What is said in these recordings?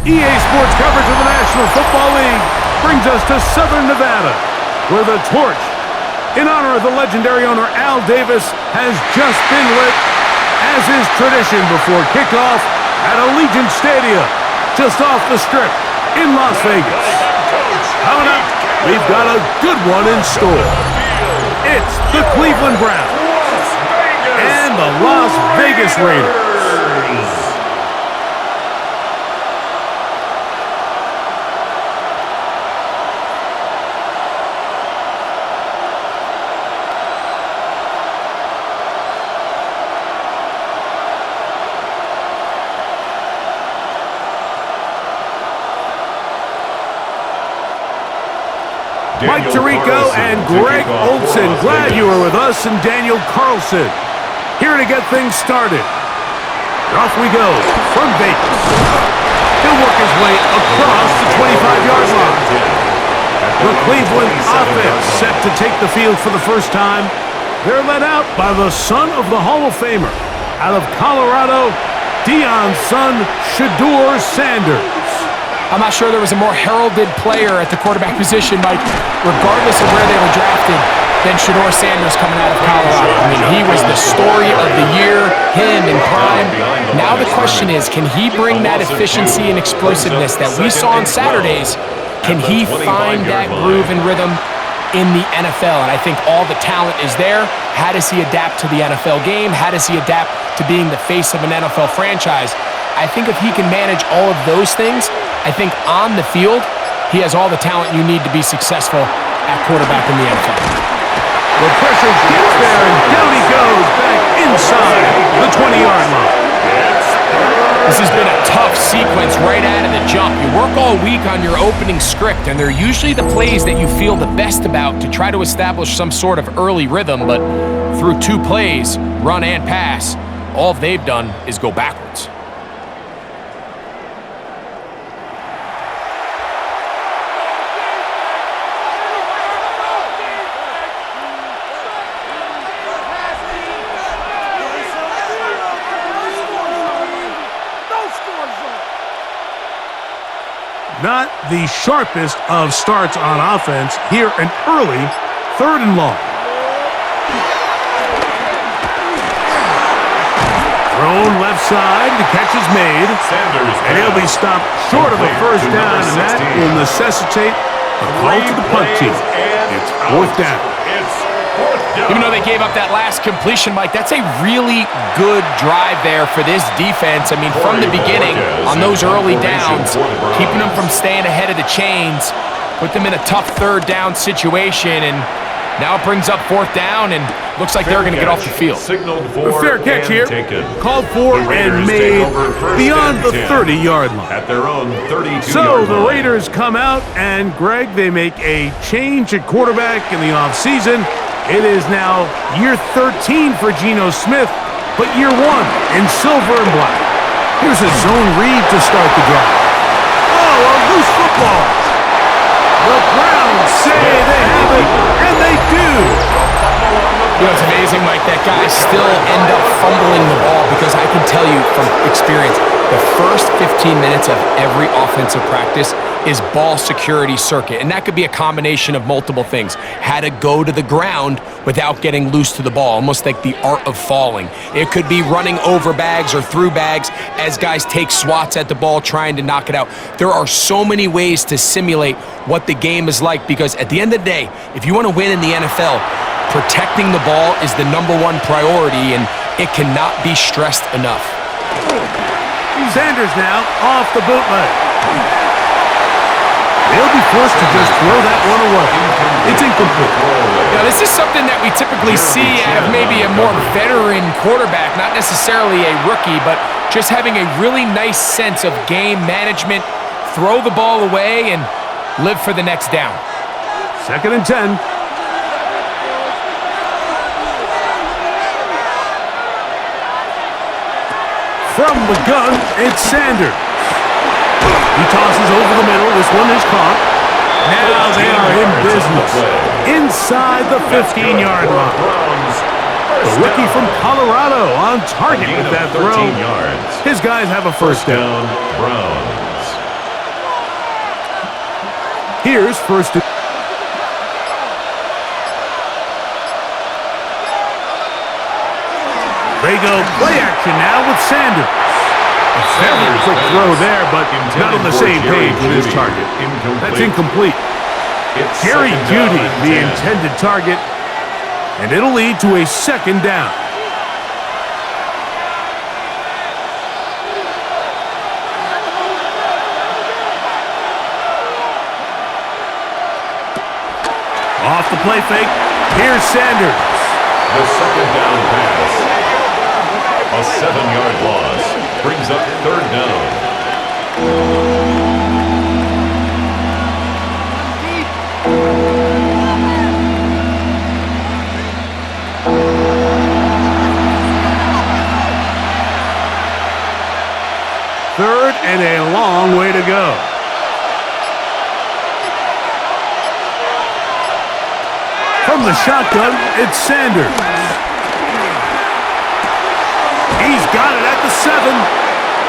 EA Sports coverage of the National Football League brings us to Southern Nevada, where the torch, in honor of the legendary owner Al Davis, has just been lit, as is tradition before kickoff at Allegiant Stadium, just off the Strip in Las Vegas. Coming up, we've got a good one in store. It's the Cleveland Browns and the Las Vegas Raiders. Mike Tirico and Greg Olson, glad you were with us, and Daniel Carlson here to get things started. Off we go from Vegas. He'll work his way across the 25-yard line. The Cleveland offense set to take the field for the first time. They're led out by the son of the Hall of Famer. Out of Colorado, Deion's son, Shedeur Sanders. I'm not sure there was a more heralded player at the quarterback position, Mike, regardless of where they were drafted, than Shedeur Sanders coming out of Colorado. I mean, he was the story of the year, him in prime. Now the question is, can he bring that efficiency and explosiveness that we saw on Saturdays? Can he find that groove and rhythm in the NFL? And I think all the talent is there. How does he adapt to the NFL game? How does he adapt to being the face of an NFL franchise? I think if he can manage all of those things, I think on the field, he has all the talent you need to be successful at quarterback in the NFL. The pressure gets there, and down he goes back inside the 20-yard line. This has been a tough sequence right out of the jump. You work all week on your opening script, and they're usually the plays that you feel the best about to try to establish some sort of early rhythm, but through 2 plays, run and pass, all they've done is go backwards. Not the sharpest of starts on offense here, an early 3rd and long. Thrown left side, the catch is made, and he'll be stopped short of a first down, and that will necessitate a call to the punt team. It's 4th down. Even though they gave up that last completion, Mike, that's a really good drive there for this defense. I mean, from the beginning, on those early downs, keeping them from staying ahead of the chains, put them in a tough 3rd down situation, and now it brings up 4th down, and looks like they're going to get off the field. A fair catch here, called for and made beyond the 30-yard line. At their own 32-yard So the Raiders come out, and Greg, they make a change at quarterback in the offseason. It is now year 13 for Geno Smith, but year 1 in silver and black. Here's a zone read to start the drive. Oh, a loose football. The Browns say they have it, and they do. You know, it's amazing, Mike, that guys still end up fumbling the ball, because I can tell you from experience, the first 15 minutes of every offensive practice is ball security circuit, and that could be a combination of multiple things. How to go to the ground without getting loose to the ball, almost like the art of falling. It could be running over bags or through bags as guys take swats at the ball trying to knock it out. There are so many ways to simulate what the game is like, because at the end of the day, if you want to win in the NFL, protecting the ball is the #1 priority, and it cannot be stressed enough. Sanders now off the bootleg. They'll be forced to just throw that one away. It's incomplete. Now, this is something that we typically see out of maybe a more veteran quarterback, not necessarily a rookie, but just having a really nice sense of game management, throw the ball away, and live for the next down. 2nd and 10. From the gun, it's Sanders. He tosses over the middle. This one is caught. Now they are in business inside the 15-yard line. The rookie from Colorado on target with that throw. His guys have a first down. Here's first. They go play action now with Sanders. Very quick throw there, but not on the same page with his target. That's incomplete. Jerry Jeudy, the intended target, and it'll lead to a second down. Off the play fake, here's Sanders. The second down pass. A 7-yard loss brings up third down. Third and a long way to go. From the shotgun, it's Sanders. He's got it at the 7.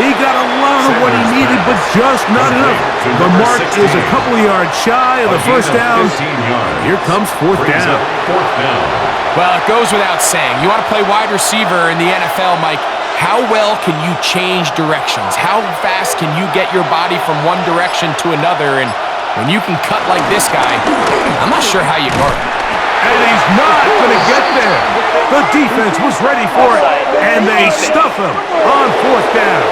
He got a lot of what he needed, but just not enough. The mark is a couple of yards shy of the first down. Here comes fourth down. Well, it goes without saying. You want to play wide receiver in the NFL, Mike. How well can you change directions? How fast can you get your body from one direction to another? And when you can cut like this guy, I'm not sure how you guard him. And he's not going to get there. The defense was ready for it, and they stuff him on fourth down.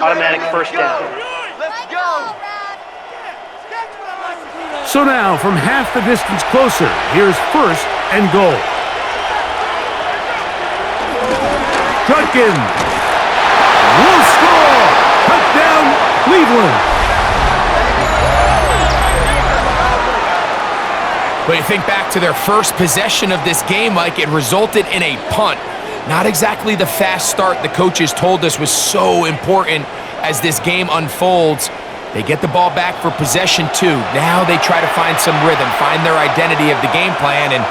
Automatic first down. Let's go! So now, from half the distance closer, here's first and goal. Judkins will score! Touchdown, Cleveland! But you think back to their first possession of this game, Mike, it resulted in a punt. Not exactly the fast start the coaches told us was so important as this game unfolds. They get the ball back for possession 2. Now they try to find some rhythm, find their identity of the game plan, and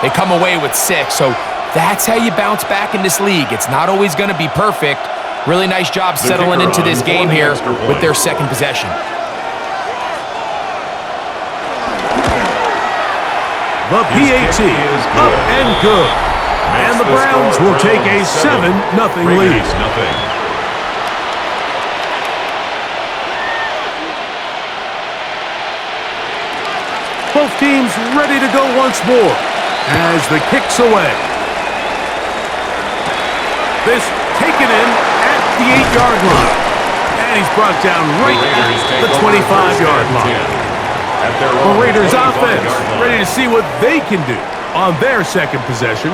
they come away with 6. So that's how you bounce back in this league. It's not always going to be perfect. Really nice job settling into this game here with their second possession. The PAT up and good. And the Browns will take a 7-0 lead. Both teams ready to go once more as the kick's away. This taken in at the 8-yard line. And he's brought down right at the 25-yard line. The Raiders offense ready to see what they can do on their second possession.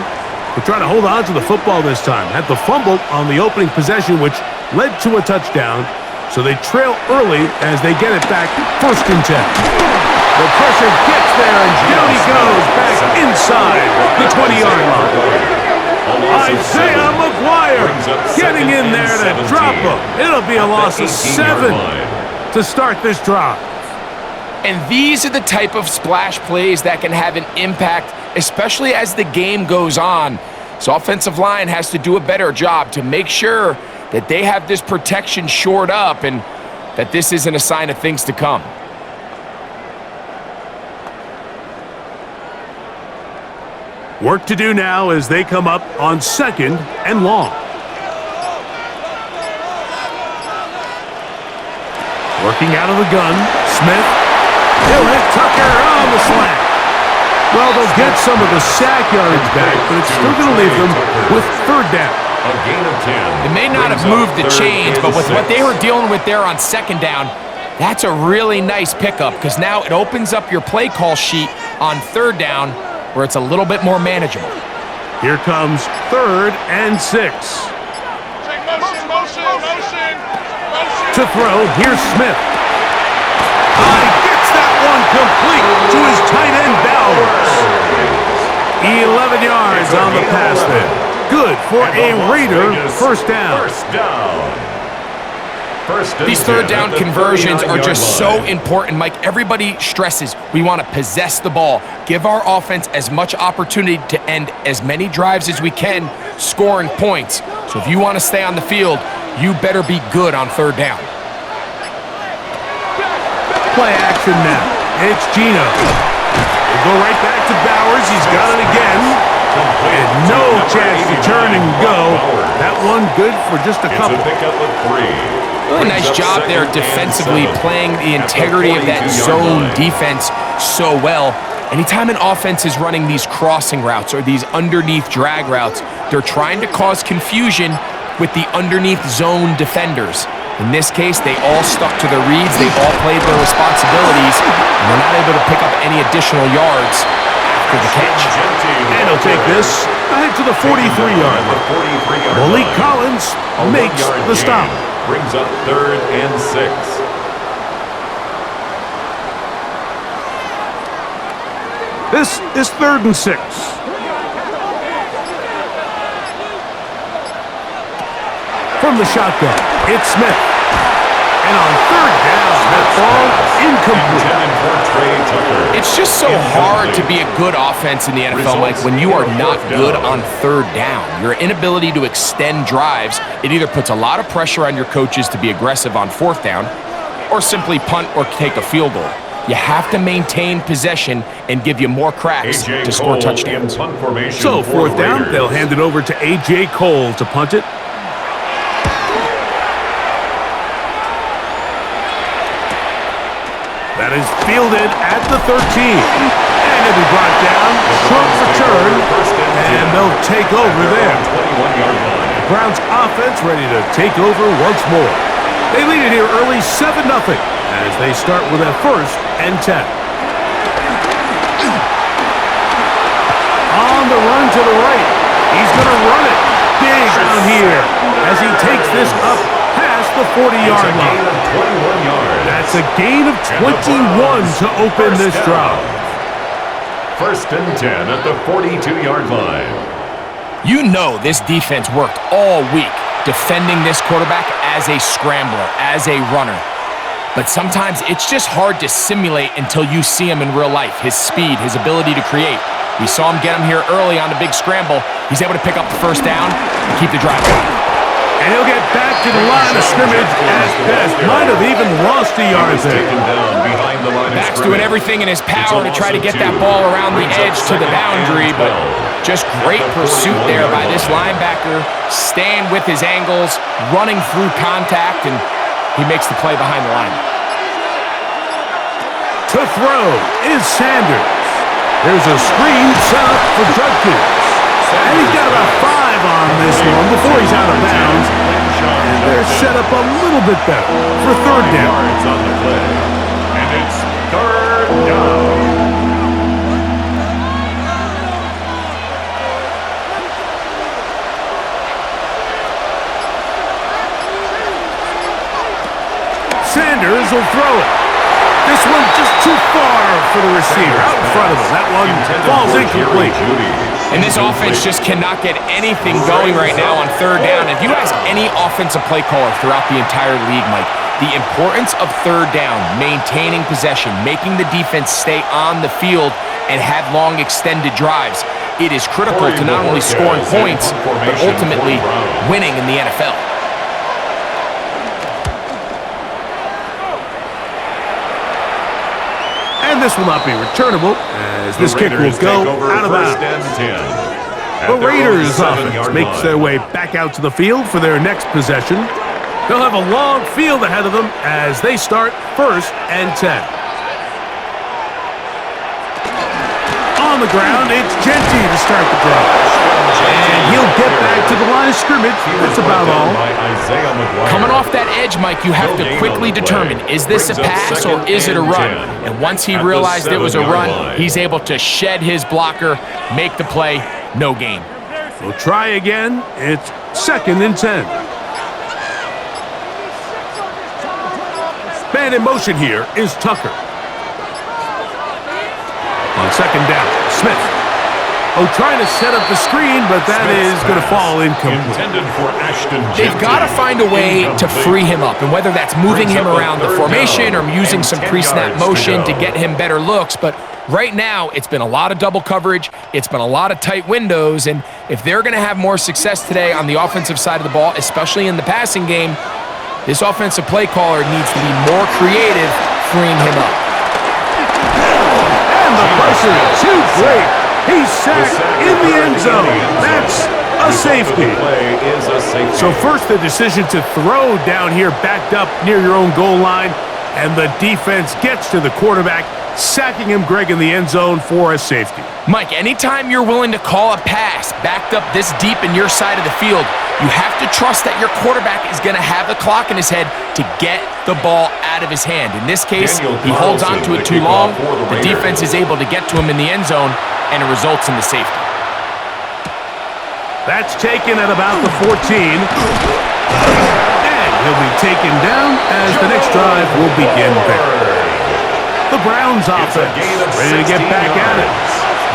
They're trying to hold on to the football this time. Had the fumble on the opening possession, which led to a touchdown. So they trail early as they get it back first and 10. The pressure gets there, and down he goes back inside the 20-yard line. Isaiah McGuire getting in there to drop him. It'll be a loss of 7 to start this drive. And these are the type of splash plays that can have an impact, especially as the game goes on. So offensive line has to do a better job to make sure that they have this protection shored up and that this isn't a sign of things to come. Work to do now as they come up on second and long. Working out of the gun, Smith. He'll hit Tucker on the slant. Well, they'll get some of the sack yardage back, but it's still going to leave them with third down. A gain of 10. They may not have moved the chains, but with what they were dealing with there on second down, that's a really nice pickup because now it opens up your play call sheet on third down where it's a little bit more manageable. Here comes third and 6. To throw, here's Smith. Gets that one complete to his tight end Bowers. 11 yards on the pass there. Good for a Raider first down. These third down conversions are just so important, Mike. Everybody stresses we want to possess the ball, give our offense as much opportunity to end as many drives as we can, scoring points. So if you want to stay on the field, you better be good on third down. Play action now. It's Gino. They go right back to Bowers. He's got it again. And no chance to turn and go. That one good for just a couple. Really nice job there defensively, playing the integrity of that zone defense so well. Anytime an offense is running these crossing routes or these underneath drag routes, they're trying to cause confusion with the underneath zone defenders. In this case, they all stuck to their reads. They all played their responsibilities, and they're not able to pick up any additional yards after the catch. And he'll take this ahead to the 43-yard line. Malik Collins makes the stop. Brings up 3rd and 6. This is 3rd and 6. From the shotgun, it's Smith. And on 3rd down, that ball incomplete. It's just so hard to be a good offense in the NFL, Mike, when you are not good on 3rd down. Your inability to extend drives, it either puts a lot of pressure on your coaches to be aggressive on 4th down or simply punt or take a field goal. You have to maintain possession and give you more cracks to score touchdowns. So 4th down, they'll hand it over to A.J. Cole to punt it. That is fielded at the 13. And it'll be brought down, short return, and they'll take over there. The Browns offense ready to take over once more. They lead it here early 7-0 as they start with a 1st and 10. On the run to the right. He's going to run it big down here as he takes this up past the 40-yard line. That's a gain of 21 to open this drive. 1st and 10 at the 42-yard line. You know this defense worked all week defending this quarterback as a scrambler, as a runner. But sometimes it's just hard to simulate until you see him in real life. His speed, his ability to create. We saw him get him here early on the big scramble. He's able to pick up the 1st down and keep the drive going. And he'll get back to the line of scrimmage at best. Might have even lost a yard there. Back's doing everything in his power to try to get that ball around the edge to the boundary, but just great pursuit there by this linebacker, staying with his angles, running through contact, and he makes the play behind the line. To throw is Sanders. There's a screen set up for Judkins. And he's got about 5 on this one before he's out of bounds. And they're set up a little bit better for 3rd down. On the play. And it's 3rd down. Sanders will throw it. This one just too far for the receiver. Out in front of him. That one falls incomplete. And this offense just cannot get anything going right now on 3rd down. If you ask any offensive play caller throughout the entire league, Mike, the importance of 3rd down, maintaining possession, making the defense stay on the field and have long extended drives, it is critical to not only scoring points, but ultimately winning in the NFL. And this will not be returnable as this kick will go out of bounds. The Raiders offense makes their way back out to the field for their next possession. They'll have a long field ahead of them as they start 1st and 10. On the ground, it's Genty to start the drive. And he'll get back to the line of scrimmage. That's about all. Coming off that edge, Mike, you have to quickly determine, is this a pass or is it a run? And once he realized it was a run, he's able to shed his blocker, make the play, no gain. We'll try again. It's 2nd and 10. Man in motion here is Tucker. On 2nd down, Smith. Oh, trying to set up the screen, but that is going to fall incomplete. Intended for Ashton They've got to find a way to free him up, and whether that's moving him around the formation or using some pre-snap motion to get him better looks, but right now it's been a lot of double coverage, it's been a lot of tight windows, and if they're going to have more success today on the offensive side of the ball, especially in the passing game, this offensive play caller needs to be more creative freeing him up. And the pressure too great. He's sacked in the end zone. That's a safety. So first the decision to throw down here backed up near your own goal line, and the defense gets to the quarterback, sacking him, Greg, in the end zone for a safety. Mike, anytime you're willing to call a pass backed up this deep in your side of the field, you have to trust that your quarterback is going to have the clock in his head to get the ball out of his hand. In this case, he holds on to it too long. The defense is able to get to him in the end zone, and it results in the safety. That's taken at about the 14. And he'll be taken down as the next drive will begin there. The Browns offense ready to get back at it.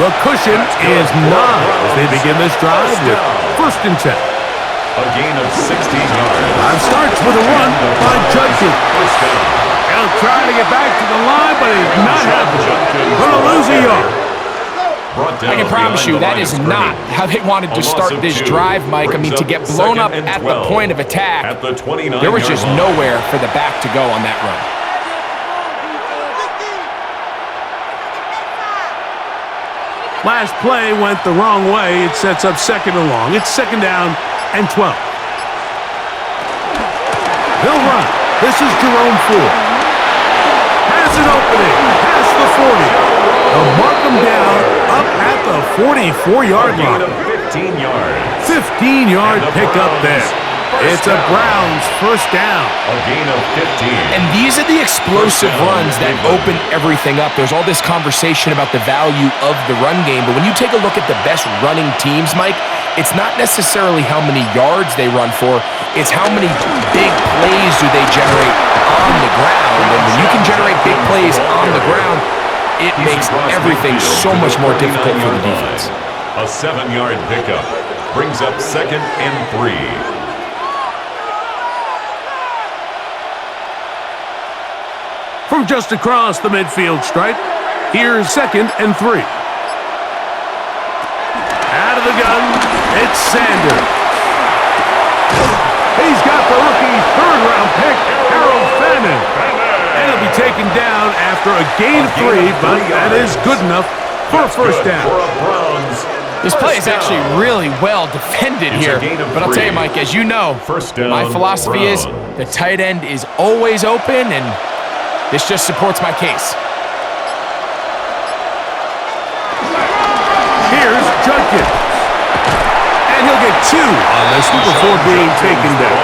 The cushion is not as they begin this drive with 1st and 10. A gain of 16 yards. Time starts with a run by Judson. He'll try to get back to the line, but he's not happening. Going to lose a yard. I can promise you that is not how they wanted to start this drive, Mike. I mean, to get blown up at the point of attack, there was just nowhere for the back to go on that run. Last play went the wrong way. It sets up 2nd and long. It's 2nd down and 12. They'll run. This is Jerome Ford. Has an opening. Past the 40. They'll mark him down up at the 44-yard line. 15-yard pickup there. It's a Browns 1st down. A gain of 15. And these are the explosive runs that open everything up. There's all this conversation about the value of the run game, but when you take a look at the best running teams, Mike, it's not necessarily how many yards they run for, it's how many big plays do they generate on the ground. And when you can generate big plays on the ground, it makes everything so much more difficult for the defense. A 7-yard pickup brings up 2nd and 3. From just across the midfield stripe, here's 2nd and 3. Out of the gun, it's Sanders. He's got the rookie 3rd-round pick, Harold Fannin. And he'll be taken down after a gain of 3, but that is good enough for a 1st down. This play is actually really well defended here, but I'll tell you, Mike, as you know, my philosophy is the tight end is always open, and this just supports my case. Here's Judkins. And he'll get 2 on this one before being taken down.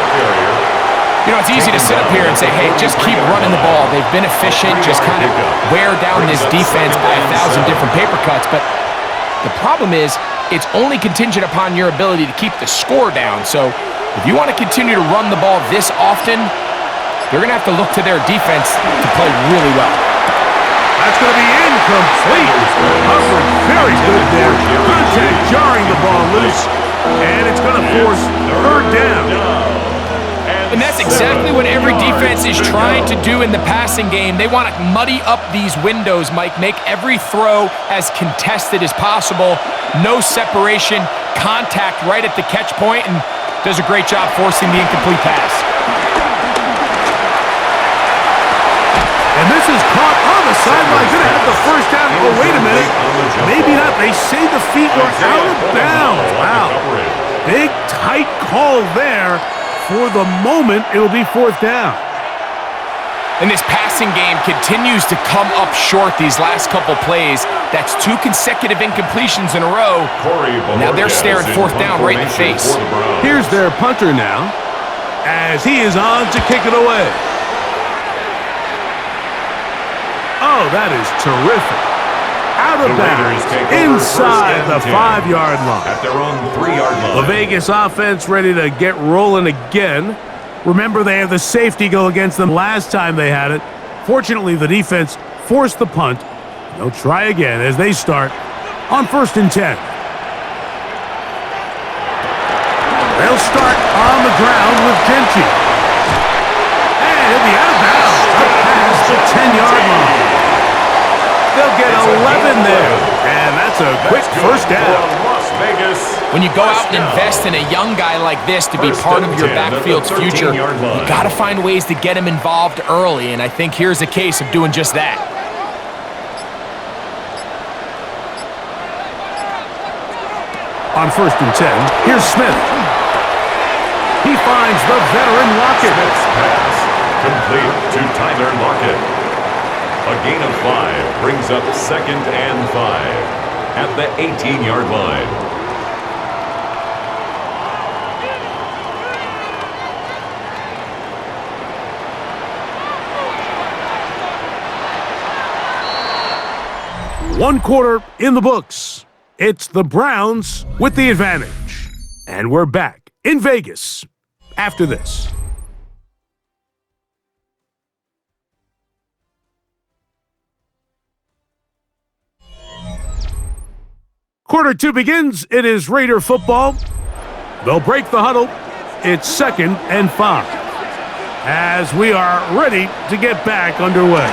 You know, it's easy to sit up here and say, hey, just keep running the ball. They've been efficient, just kind of wear down this defense by 1,000 different paper cuts. But the problem is, it's only contingent upon your ability to keep the score down. So if you want to continue to run the ball this often, they're going to have to look to their defense to play really well. That's going to be incomplete. Coverage very good there. Contact jarring the ball loose, and it's going to force 3rd down. And that's exactly what every defense is trying to do in the passing game. They want to muddy up these windows, Mike, make every throw as contested as possible. No separation, contact right at the catch point, and does a great job forcing the incomplete pass. And this is caught on the sideline. Going to have the 1st down. Oh, wait a minute. Maybe not. They say the feet were out of bounds. Wow. Big, tight call there. For the moment, it'll be 4th down. And this passing game continues to come up short these last couple plays. That's 2 consecutive incompletions in a row. Now they're staring 4th down right in the face. Here's their punter now, as he is on to kick it away. Oh, that is terrific. Out of bounds, inside the 5-yard line. At their own 3-yard line. The Vegas offense ready to get rolling again. Remember, they had the safety go against them last time they had it. Fortunately, the defense forced the punt. They'll try again as they start on 1st and 10. start on the ground with Genchi. And he'll be out of bounds up past the 10-yard line. They'll get 11 there, and that's a quick first down. When you go out and invest in a young guy like this to be part of your backfield's future, you got to find ways to get him involved early, and I think here's a case of doing just that. On 1st and 10, here's Smith. He finds the veteran Lockett. Smith's pass complete to Tyler Lockett. A gain of 5 brings up 2nd and 5 at the 18-yard line. One quarter in the books. It's the Browns with the advantage. And we're back in Vegas after this. Quarter 2 begins. It is Raider football. They'll break the huddle. It's 2nd and 5 as we are ready to get back underway.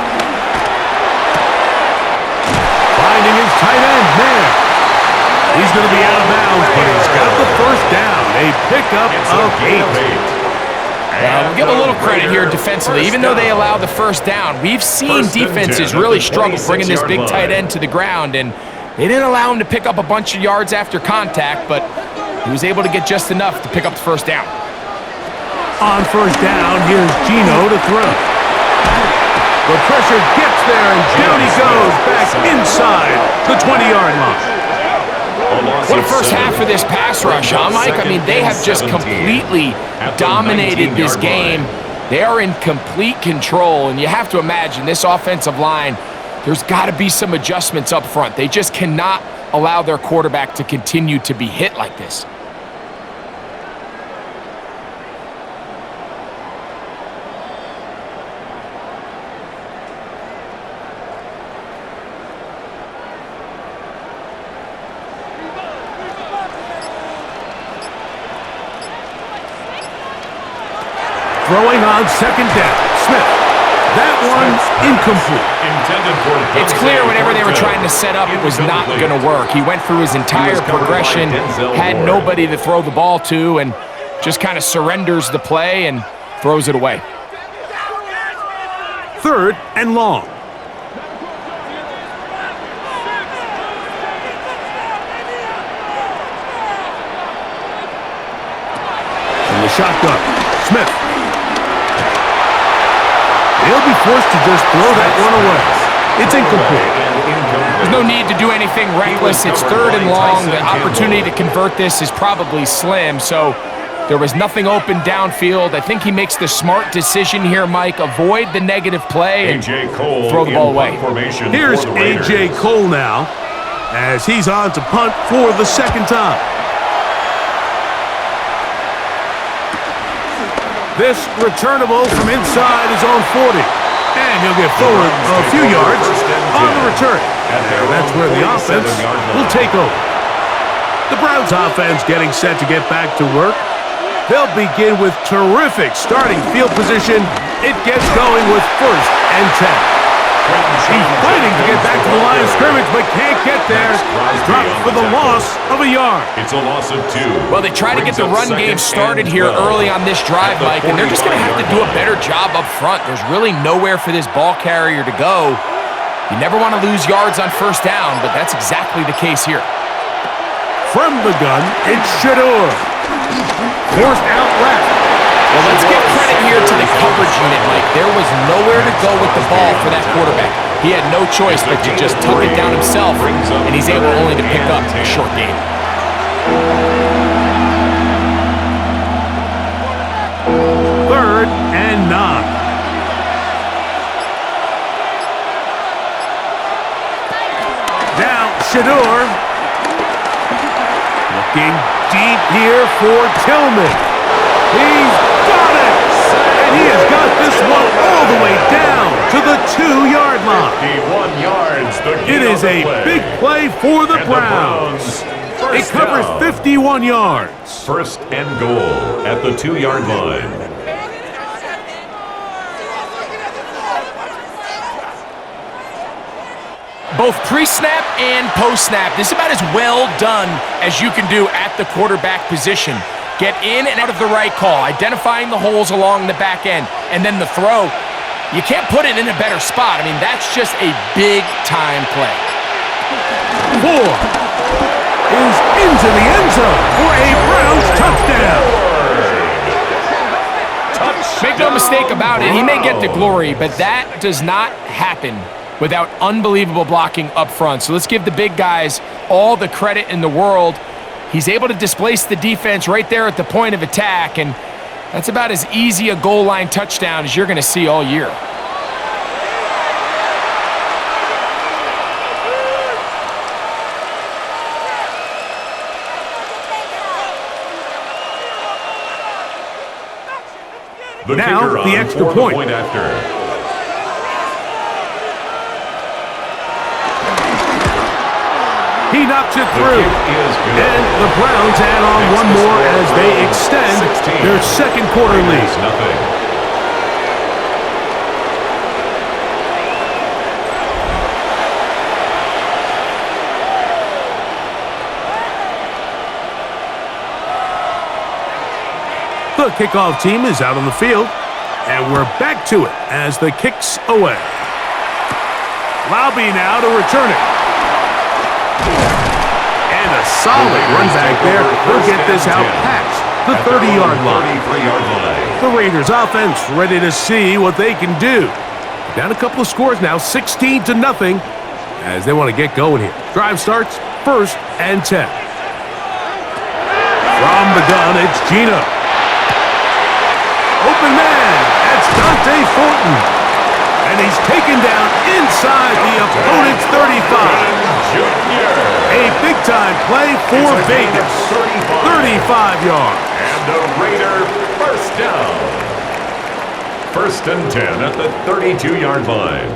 Finding his tight end there. He's going to be out of bounds, but he's got the first down. A pickup of 8. We'll give a little credit here defensively. Even though they allow the first down, we've seen defenses really struggle bringing this big tight end to the ground, and they didn't allow him to pick up a bunch of yards after contact, but he was able to get just enough to pick up the first down. On first down, here's Gino to throw. The pressure gets there, and down he goes back inside the 20-yard line. What a first half for this pass rush, huh, Mike? I mean, they have just completely dominated this game. They are in complete control, and you have to imagine this offensive line, there's got to be some adjustments up front. They just cannot allow their quarterback to continue to be hit like this. Throwing on 2nd down. Smith. That one incomplete. It's clear whenever they were trying to set up, it was not going to work. He went through his entire progression, had nobody to throw the ball to, and just kind of surrenders the play and throws it away. 3rd and long. In the shotgun, Smith. He'll be forced to just throw that one away. It's incomplete. There's no need to do anything reckless. It's 3rd and long. The opportunity to convert this is probably slim, so there was nothing open downfield. I think he makes the smart decision here, Mike. Avoid the negative play and throw the ball away. Here's A.J. Cole now as he's on to punt for the 2nd time. This returnable from inside his own 40. And he'll get forward a few yards on the return. And that's where the offense will take over. The Browns offense getting set to get back to work. They'll begin with terrific starting field position. It gets going with 1st and 10. He's fighting to get back to the line of scrimmage, but can't get there. Dropped for the loss of a yard. It's a loss of 2. Well, they try to get the run game started here early on this drive, Mike, and they're just going to have to do a better job up front. There's really nowhere for this ball carrier to go. You never want to lose yards on 1st down, but that's exactly the case here. From the gun, it's Shador. Forced out left. Well, let's give credit here to the coverage unit, Mike. There was nowhere to go with the ball for that quarterback. He had no choice but to just tuck it down himself, and he's able only to pick up a short gain. 3rd and 9. Now Shador. Looking deep here for Tillman. He's got it! And he has got this one all the way down to the 2-yard line. 51 yards. It is a big play for the Browns. It covers 51 yards. First and goal at the 2-yard line. Both pre-snap and post-snap, this is about as well done as you can do at the quarterback position. Get in and out of the right call, identifying the holes along the back end, and then the throw. You can't put it in a better spot. I mean, that's just a big-time play. 4 is into the end zone for a Browns touchdown. Make no mistake about it, he may get the glory, but that does not happen without unbelievable blocking up front. So let's give the big guys all the credit in the world. He's able to displace the defense right there at the point of attack, and that's about as easy a goal line touchdown as you're going to see all year. Now, the extra point. After. He knocks it through. And the Browns add on one more as they extend their second quarter lead. The kickoff team is out on the field, and we're back to it as the kick's away. Lobby now to return it. And a solid run back there. They'll get this out past the 30-yard line. The Raiders offense ready to see what they can do. Down a couple of scores now, 16-0, as they want to get going here. Drive starts 1st and 10. From the gun, it's Gino. Open man, that's Dante Thornton. And he's taken down inside the opponent's 35. A big-time play for Vegas. 35 yards. And the Raider first down. 1st and 10 at the 32-yard line.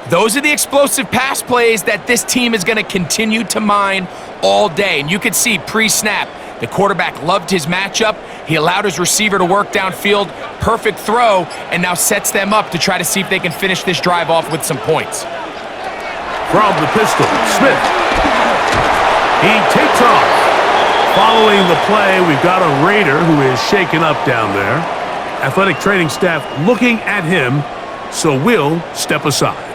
Those are the explosive pass plays that this team is going to continue to mine all day. And you can see pre-snap, the quarterback loved his matchup. He allowed his receiver to work downfield. Perfect throw, and now sets them up to try to see if they can finish this drive off with some points. From the pistol, Smith. He takes off. Following the play, we've got a Raider who is shaken up down there. Athletic training staff looking at him, so we'll step aside.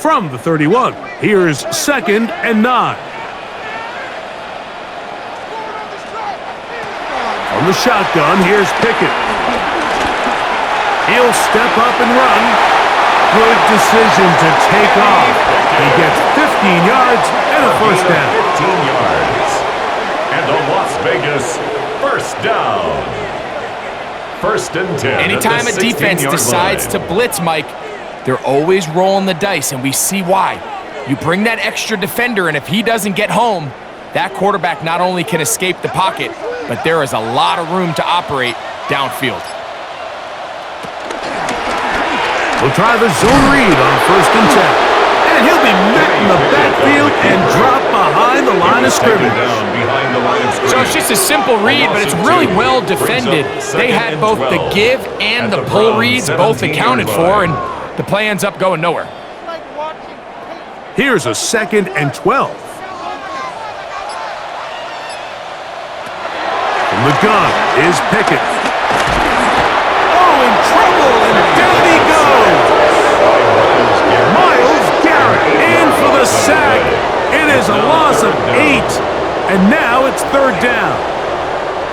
From the 31, here's 2nd and 9. From the shotgun, here's Pickett. He'll step up and run. Good decision to take off. He gets 15 yards and a first down. 15 yards. And the Las Vegas first down. 1st and 10. Anytime a defense decides to blitz, Mike, they're always rolling the dice, and we see why. You bring that extra defender, and if he doesn't get home, that quarterback not only can escape the pocket, but there is a lot of room to operate downfield. We'll try the zone read on 1st and 10. And he'll be met in the backfield and drop behind the line of scrimmage. So it's just a simple read, but it's really well defended. They had both the give and the pull reads both accounted for, and the play ends up going nowhere. Here's a 2nd and 12. From the gun is Pickett. Oh, in trouble, and down he goes. Myles Garrett in for the sack. It is a loss of 8, and now it's 3rd down.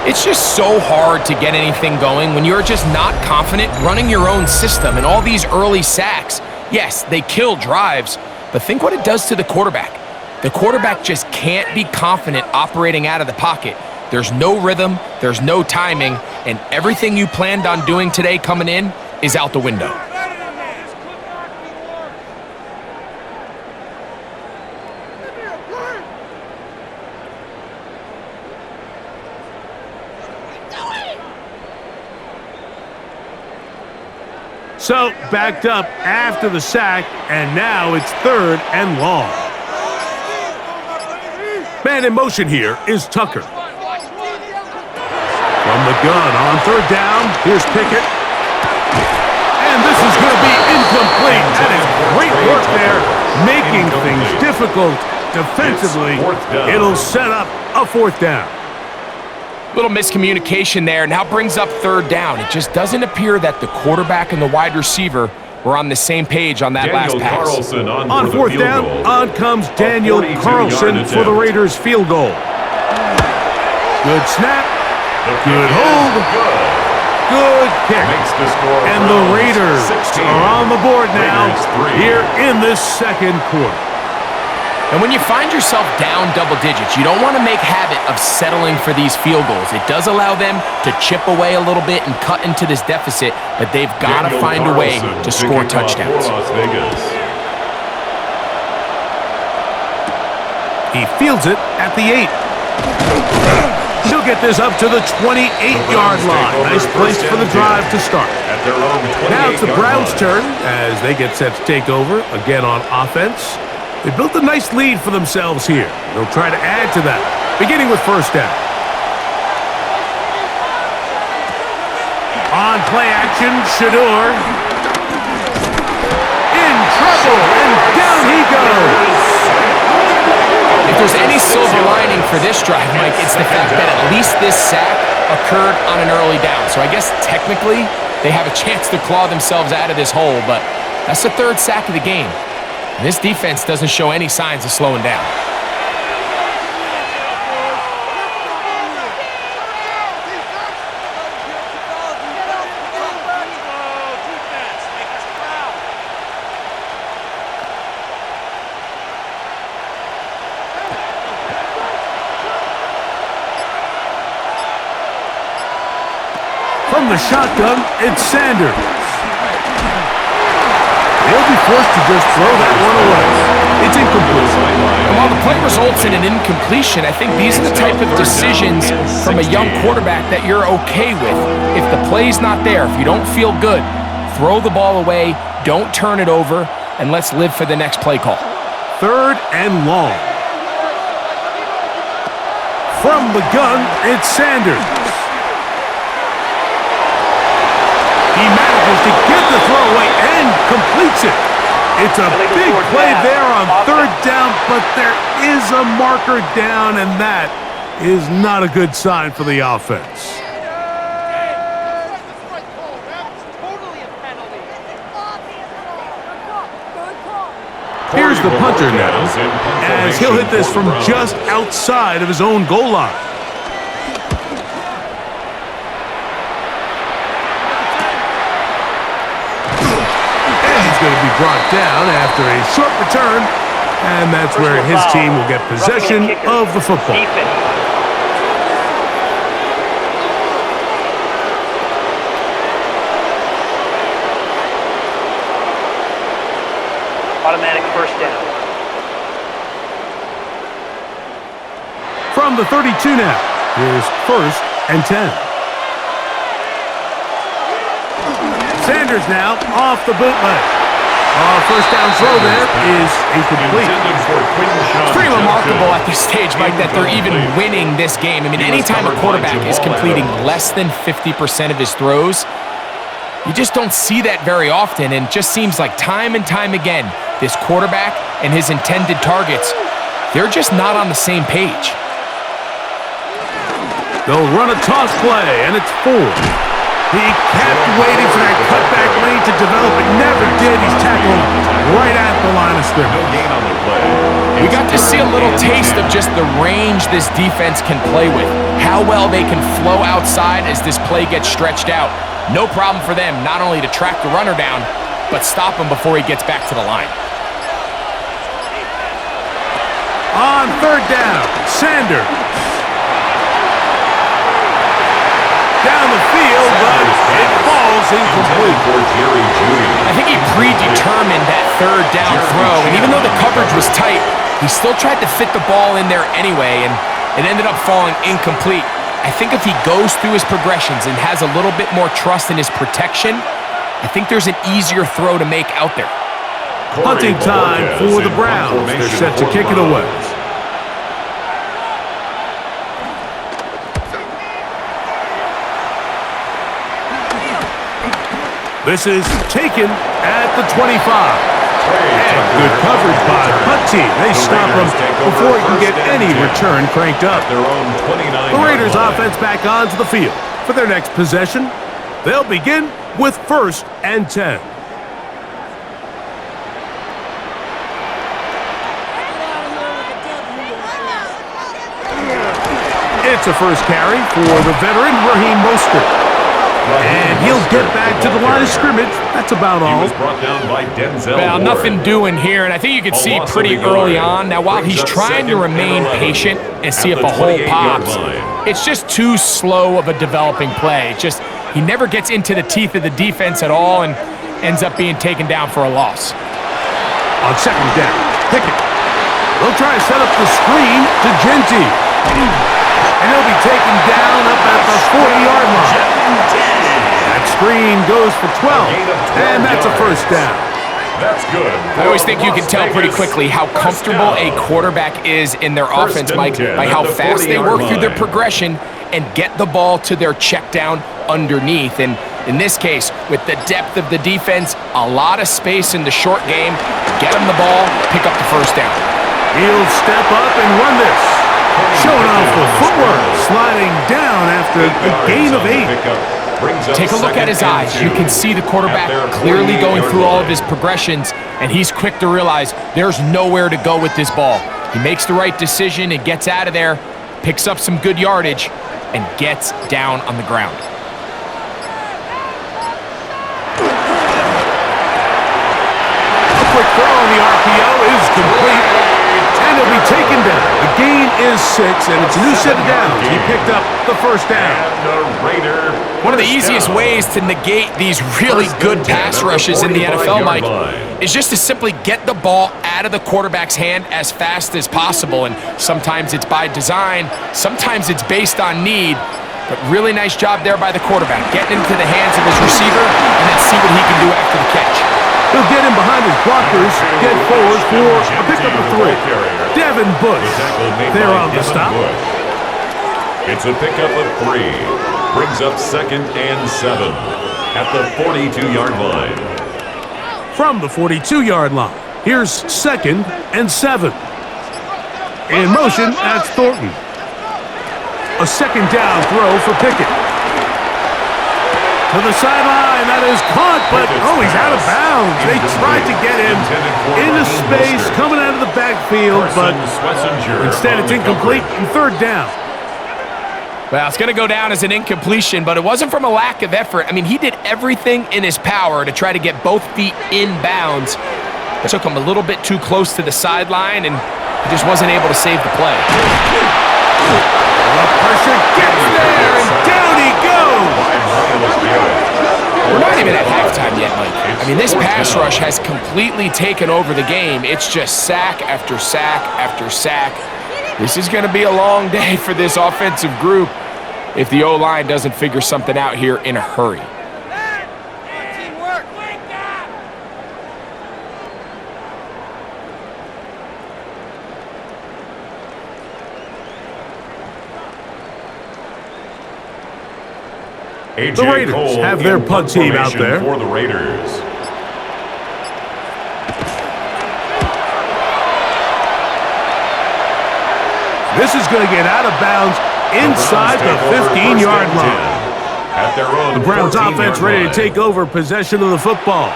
It's just so hard to get anything going when you're just not confident running your own system, and all these early sacks, yes, they kill drives, but think what it does to the quarterback. The quarterback just can't be confident operating out of the pocket. There's no rhythm, there's no timing, and everything you planned on doing today coming in is out the window. So, backed up after the sack, and now it's 3rd and long. Man in motion here is Tucker. From the gun on 3rd down, here's Pickett. And this is going to be incomplete. That is great work there, making things difficult defensively. It'll set up a 4th down. Little miscommunication there. Now brings up 3rd down. It just doesn't appear that the quarterback and the wide receiver were on the same page on that last pass. On 4th down, on comes Daniel Carlson for the Raiders' field goal. Good snap, good hold, good kick. And the Raiders are on the board now here in this 2nd quarter. And when you find yourself down double digits, you don't want to make habit of settling for these field goals. It does allow them to chip away a little bit and cut into this deficit, but they've got to find a way to score touchdowns. He fields it at the 8. He'll get this up to the 28-yard line. Nice place for the drive to start. Now it's the Browns' turn as they get set to take over again on offense. They built a nice lead for themselves here. They'll try to add to that, beginning with 1st down. On play action, Shador. In trouble, and down he goes. If there's any silver lining for this drive, Mike, it's the fact that at least this sack occurred on an early down. So I guess technically they have a chance to claw themselves out of this hole, but that's the 3rd sack of the game. And this defense doesn't show any signs of slowing down. From the shotgun, it's Sanders. They'll be forced to just throw that one away. It's incomplete. And while the play results in an incompletion, I think these are the type of decisions from a young quarterback that you're okay with. If the play's not there, if you don't feel good, throw the ball away, don't turn it over, and let's live for the next play call. 3rd and long. From the gun, it's Sanders. He manages to get the throw away and completes it. It's a big play there on 3rd down, but there is a marker down, and that is not a good sign for the offense. Here's the punter now, as he'll hit this from just outside of his own goal line. Going to be brought down after a short return, and that's where his team will get possession of the football. Automatic 1st down. From the 32 now, here's 1st and 10. Sanders now off the bootleg. 1st down throw there is incomplete. It's pretty remarkable at this stage, Mike, that they're even winning this game. I mean, anytime a quarterback is completing less than 50% of his throws, you just don't see that very often, and it just seems like time and time again, this quarterback and his intended targets, they're just not on the same page. They'll run a toss play, and it's 4. He kept waiting for that cutback lane to develop. It never did. He's tackled right at the line of scrimmage. We got to see a little taste of just the range this defense can play with. How well they can flow outside as this play gets stretched out. No problem for them not only to track the runner down, but stop him before he gets back to the line. On 3rd down, Sanders. incomplete. For Jerry Jeudy. I think he predetermined that third down throw, and even though the coverage was tight, he still tried to fit the ball in there anyway, and it ended up falling incomplete. I think if he goes through his progressions and has a little bit more trust in his protection, I think there's an easier throw to make out there. Punting time for the Browns. They're set to kick it away. This is taken at the 25. And good coverage by the punt team. They stop him before he can get any return cranked up. The Raiders offense back onto the field. For their next possession, they'll begin with 1st and 10. It's a first carry for the veteran Raheem Mostert. And he'll get back to the line of scrimmage. That's about all. He was brought down by Denzel Well, Ward. nothing doing here, and I think you can see pretty early on. Now, while he's trying to remain patient and see if a hole pops, it's just too slow of a developing play. Just he never gets into the teeth of the defense at all and ends up being taken down for a loss. On 2nd down, Pickett. They'll try to set up the screen to Genty. And he'll be taken down up at the 40-yard line. That screen goes for 12, and that's a first down. That's good. I always think you can tell pretty quickly how comfortable a quarterback is in their offense, Mike, by how fast they work through their progression and get the ball to their check down underneath. And in this case, with the depth of the defense, a lot of space in the short game, get them the ball, pick up the first down. He'll step up and run this. Showing off the footwork, sliding down after a gain of 8. Take a look at his eyes. You can see the quarterback clearly going through all of his progressions, and he's quick to realize there's nowhere to go with this ball. He makes the right decision and gets out of there, picks up some good yardage, and gets down on the ground. A quick throw on the RPO is complete. And he'll be taken down. The gain is 6, and it's a new set of downs. He picked up the first down. One of the easiest ways to negate these really good pass rushes in the NFL, Mike, is just to simply get the ball out of the quarterback's hand as fast as possible. And sometimes it's by design, sometimes it's based on need. But really nice job there by the quarterback, getting into the hands of his receiver and then see what he can do after the catch. He'll get in behind his blockers, get forward for a pickup of 3. Devin Bush, there on the stop. It's a pickup of 3. Brings up 2nd and 7 at the 42-yard line. From the 42-yard line, here's 2nd and 7. In motion, that's Thornton. A 2nd down throw for Pickett. To the sideline, that is caught, but he's out of bounds. They tried to get him into space, coming out of the backfield, but instead it's incomplete and 3rd down. Well, it's going to go down as an incompletion, but it wasn't from a lack of effort. I mean, he did everything in his power to try to get both feet in bounds. It took him a little bit too close to the sideline, and he just wasn't able to save the play. The pressure gets there, and down he goes. We're not even at halftime yet, Mike. I mean, this pass rush has completely taken over the game. It's just sack after sack after sack. This is going to be a long day for this offensive group if the O-line doesn't figure something out here in a hurry. The Raiders have their punt team out there. For the Raiders. This is going to get out of bounds inside the 15-yard line. The Browns offense ready to take over possession of the football.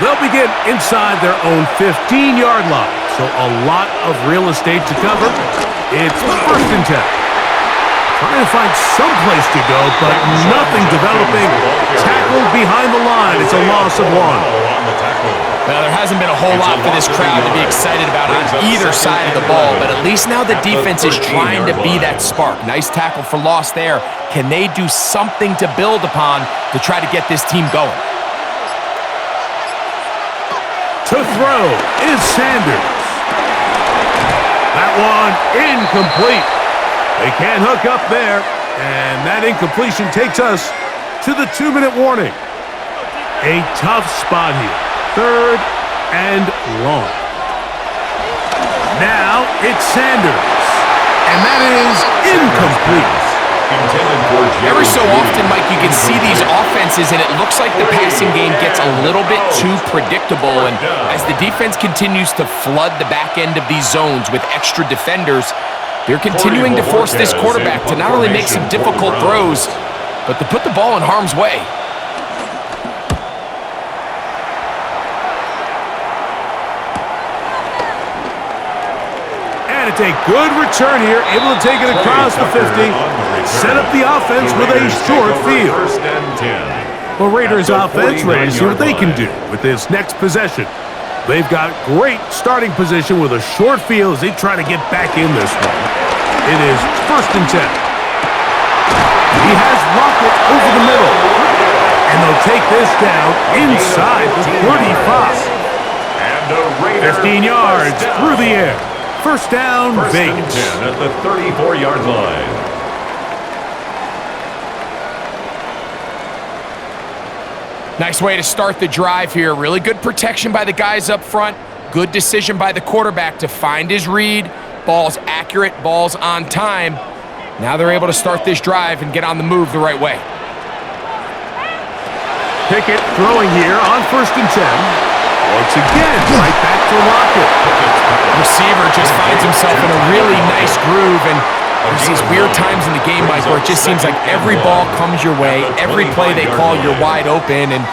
They'll begin inside their own 15-yard line, so a lot of real estate to cover. It's 1st and 10. Trying to find some place to go, but nothing developing. Tackled behind the line. It's a loss of 1. Well, there hasn't been a whole lot for this crowd to be excited about on either side of the ball, but at least now the defense is trying to be that spark. Nice tackle for loss there. Can they do something to build upon to try to get this team going? To throw is Sanders. That one incomplete. They can't hook up there, and that incompletion takes us to the 2-minute warning. A tough spot here. 3rd and long. Now it's Sanders, and that is incomplete. Every so often, Mike, you can see these offenses, and it looks like the passing game gets a little bit too predictable, and as the defense continues to flood the back end of these zones with extra defenders, they're continuing to force this quarterback to not only make some difficult throws, but to put the ball in harm's way. And it's a good return here, able to take it across the 50, set up the offense with a short field. The Raiders offense ready to see what they can do with this next possession. They've got great starting position with a short field as they try to get back in this one. It is 1st and 10. He has Rocket over the middle. And they'll take this down inside the 35. 15 yards through the air. 1st down, Vegas. 10 at the 34-yard line. Nice way to start the drive here. Really good protection by the guys up front. Good decision by the quarterback to find his read. Ball's accurate, ball's on time. Now they're able to start this drive and get on the move the right way. Pickett throwing here on 1st and 10. Once again, right back to Rocket. Receiver just finds himself in a really nice groove, and there's these weird times in the game, Mike, where it just seems like every ball comes your way, every play they call, you're wide open, and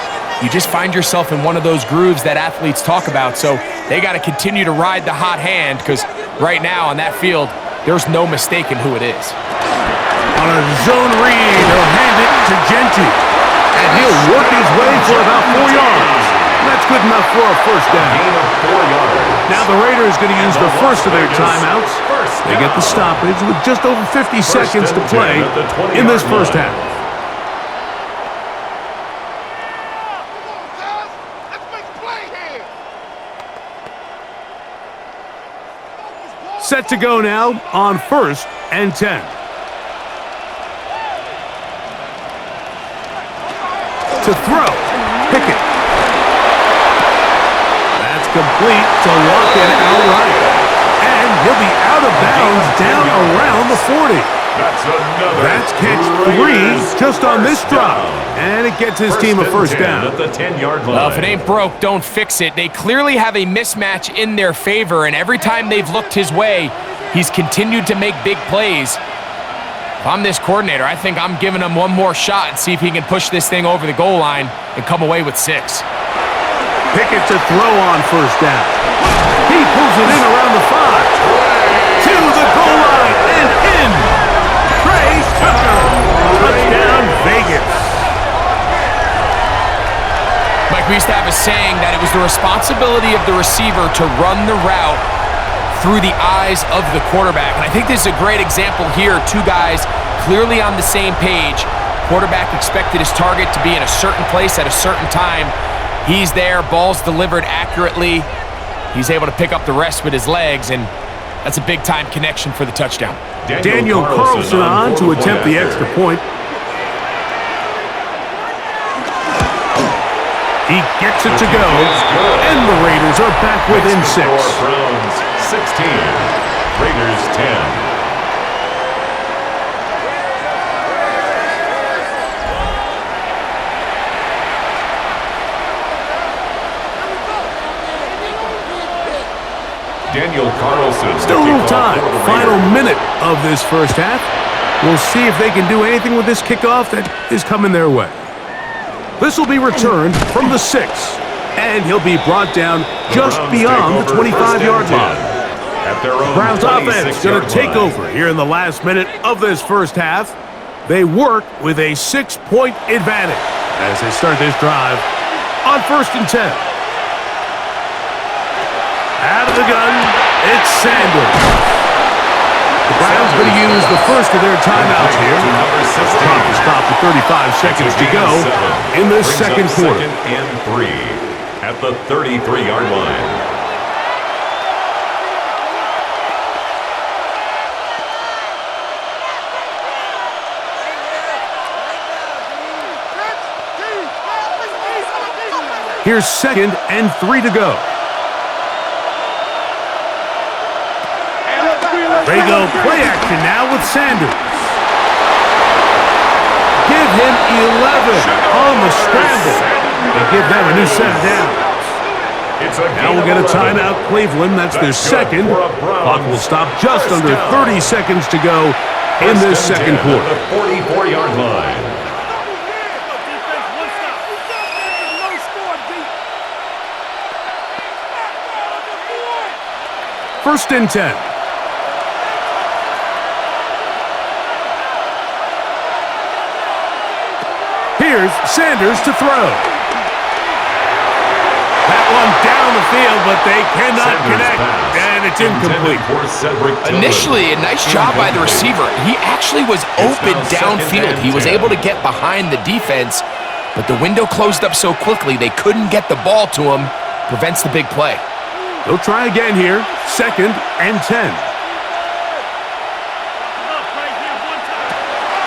you just find yourself in one of those grooves that athletes talk about. So they got to continue to ride the hot hand, because right now on that field, there's no mistaking who it is. On a zone read, he'll hand it to Genty, and he'll work his way for about 4 yards. That's good enough for a 1st down. Gain of 4 yards. Now the Raiders going to use the first of their timeouts. They get the stoppage with just over 50 seconds to play in this 1st half. Set to go now on 1st and 10. To throw, Pickett. Complete to lock it outright. And he'll be out of bounds down around the 40. That's catch 3 just on this drop. And it gets his team a 1st down. At the 10-yard line. Well, if it ain't broke, don't fix it. They clearly have a mismatch in their favor, and every time they've looked his way, he's continued to make big plays. If I'm this coordinator, I think I'm giving him one more shot and see if he can push this thing over the goal line and come away with 6. Pickett to throw on 1st down. He pulls it in around the 5. To the goal line and in. Trace Tucker. Touchdown, Vegas. Mike, we used to have a saying that it was the responsibility of the receiver to run the route through the eyes of the quarterback. And I think this is a great example here. 2 guys clearly on the same page. Quarterback expected his target to be in a certain place at a certain time. He's there, ball's delivered accurately. He's able to pick up the rest with his legs, and that's a big-time connection for the touchdown. Daniel Carlson on to attempt the extra point. He gets it to go, and the Raiders are back within 6. Browns 16, Raiders 10. Daniel Carlson. Still a little time. Final minute of this 1st half. We'll see if they can do anything with this kickoff that is coming their way. This will be returned from the 6, and he'll be brought down just beyond the 25-yard line. Browns offense going to take over here in the last minute of this 1st half. They work with a 6-point advantage as they start this drive on 1st and 10. the gun, it's Sanders. The Browns going to use the first of their timeouts here. Clock will stop with 35 seconds to go in this second quarter. Second and 3 at the 33-yard line. Here's 2nd and 3 to go. They go play action now with Sanders. Give him 11 on the scramble. They give them a new set of downs. Now we'll get a timeout, Cleveland. That's their second. Clock will stop just under 30 seconds to go in this second quarter. The 44-yard line. First and 10. Here's Sanders to throw. That one down the field, but they cannot connect, and it's incomplete. Initially, a nice job by the receiver. He actually was open downfield. He was able to get behind the defense, but the window closed up so quickly they couldn't get the ball to him. Prevents the big play. They'll try again here. 2nd and 10.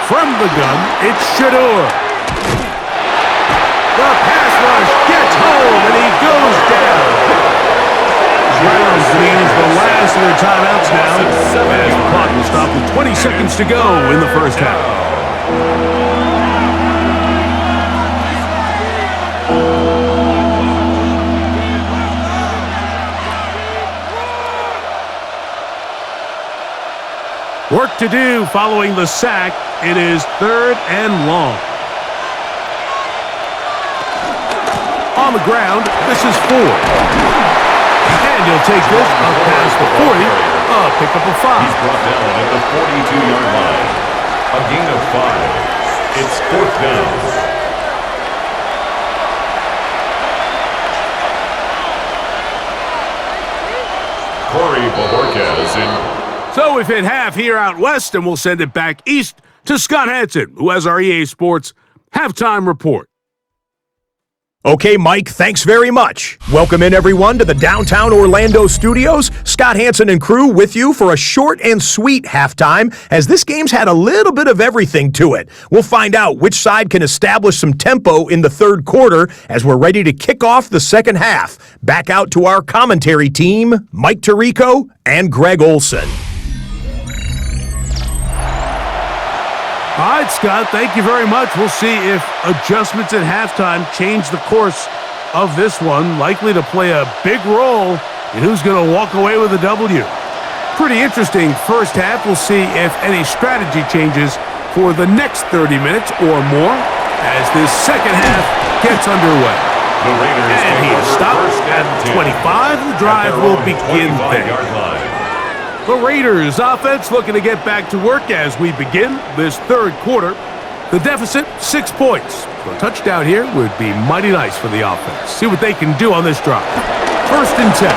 From the gun, it's Shador. The pass rush gets home, and he goes down. Browns leads the last of their timeouts now, as the clock will stop with 20 seconds to go in the first half. Work to do following the sack. It is 3rd and long. On the ground, this is 4. And he'll take this up past the 40. Pick up a 5. He's brought down at the 42-yard line. A gain of 5. It's 4th down. Corey Bojorquez in. So we've hit half here out west, and we'll send it back east to Scott Hansen, who has our EA Sports halftime report. Okay, Mike, thanks very much. Welcome in, everyone, to the downtown Orlando studios. Scott Hansen and crew with you for a short and sweet halftime, as this game's had a little bit of everything to it. We'll find out which side can establish some tempo in the third quarter as we're ready to kick off the second half. Back out to our commentary team, Mike Tirico and Greg Olson. All right, Scott, thank you very much. We'll see if adjustments at halftime change the course of this one, likely to play a big role in who's going to walk away with a W. Pretty interesting first half. We'll see if any strategy changes for the next 30 minutes or more as this second half gets underway. And he is stopped at 25. The drive will begin there. The Raiders offense looking to get back to work as we begin this third quarter. The deficit, 6 points. So a touchdown here would be mighty nice for the offense. See what they can do on this drive. First and 10.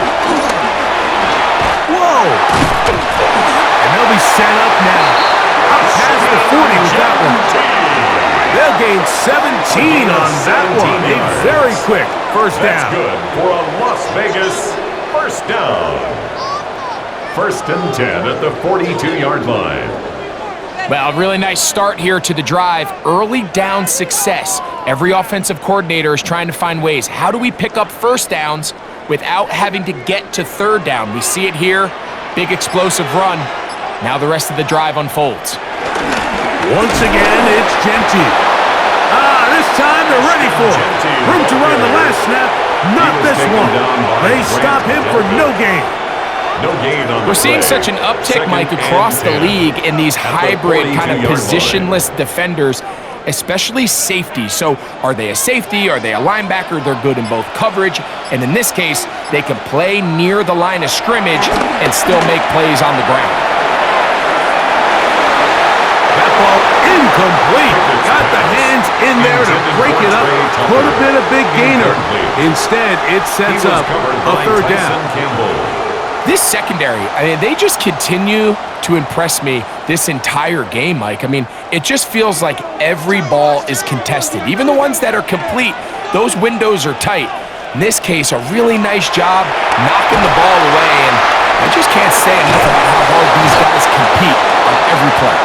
Whoa! And they'll be set up now. Up past the 40 with that one. They'll gain 17 on that one. A very quick first down. That's good for a Las Vegas first down. First and 10 at the 42-yard line. Well, a really nice start here to the drive. Early down success. Every offensive coordinator is trying to find ways. How do we pick up first downs without having to get to third down? We see it here. Big explosive run. Now the rest of the drive unfolds. Once again, it's Genty. This time they're ready for it. Room to run the last snap. Not this one. They stop him for no gain. No gain on the We're seeing play. such an uptick, Mike, across the league in these hybrid kind of positionless defenders, especially safety. So are they a safety? Are they a linebacker? They're good in both coverage. And in this case, they can play near the line of scrimmage and still make plays on the ground. That ball incomplete. Got the hands in there to break it up. Could have been a big gainer. Instead, it sets up a third down. This secondary, I mean, they just continue to impress me this entire game, Mike. I mean, it just feels like every ball is contested. Even the ones that are complete, those windows are tight. In this case, a really nice job knocking the ball away, and I just can't say enough about how hard these guys compete on every play.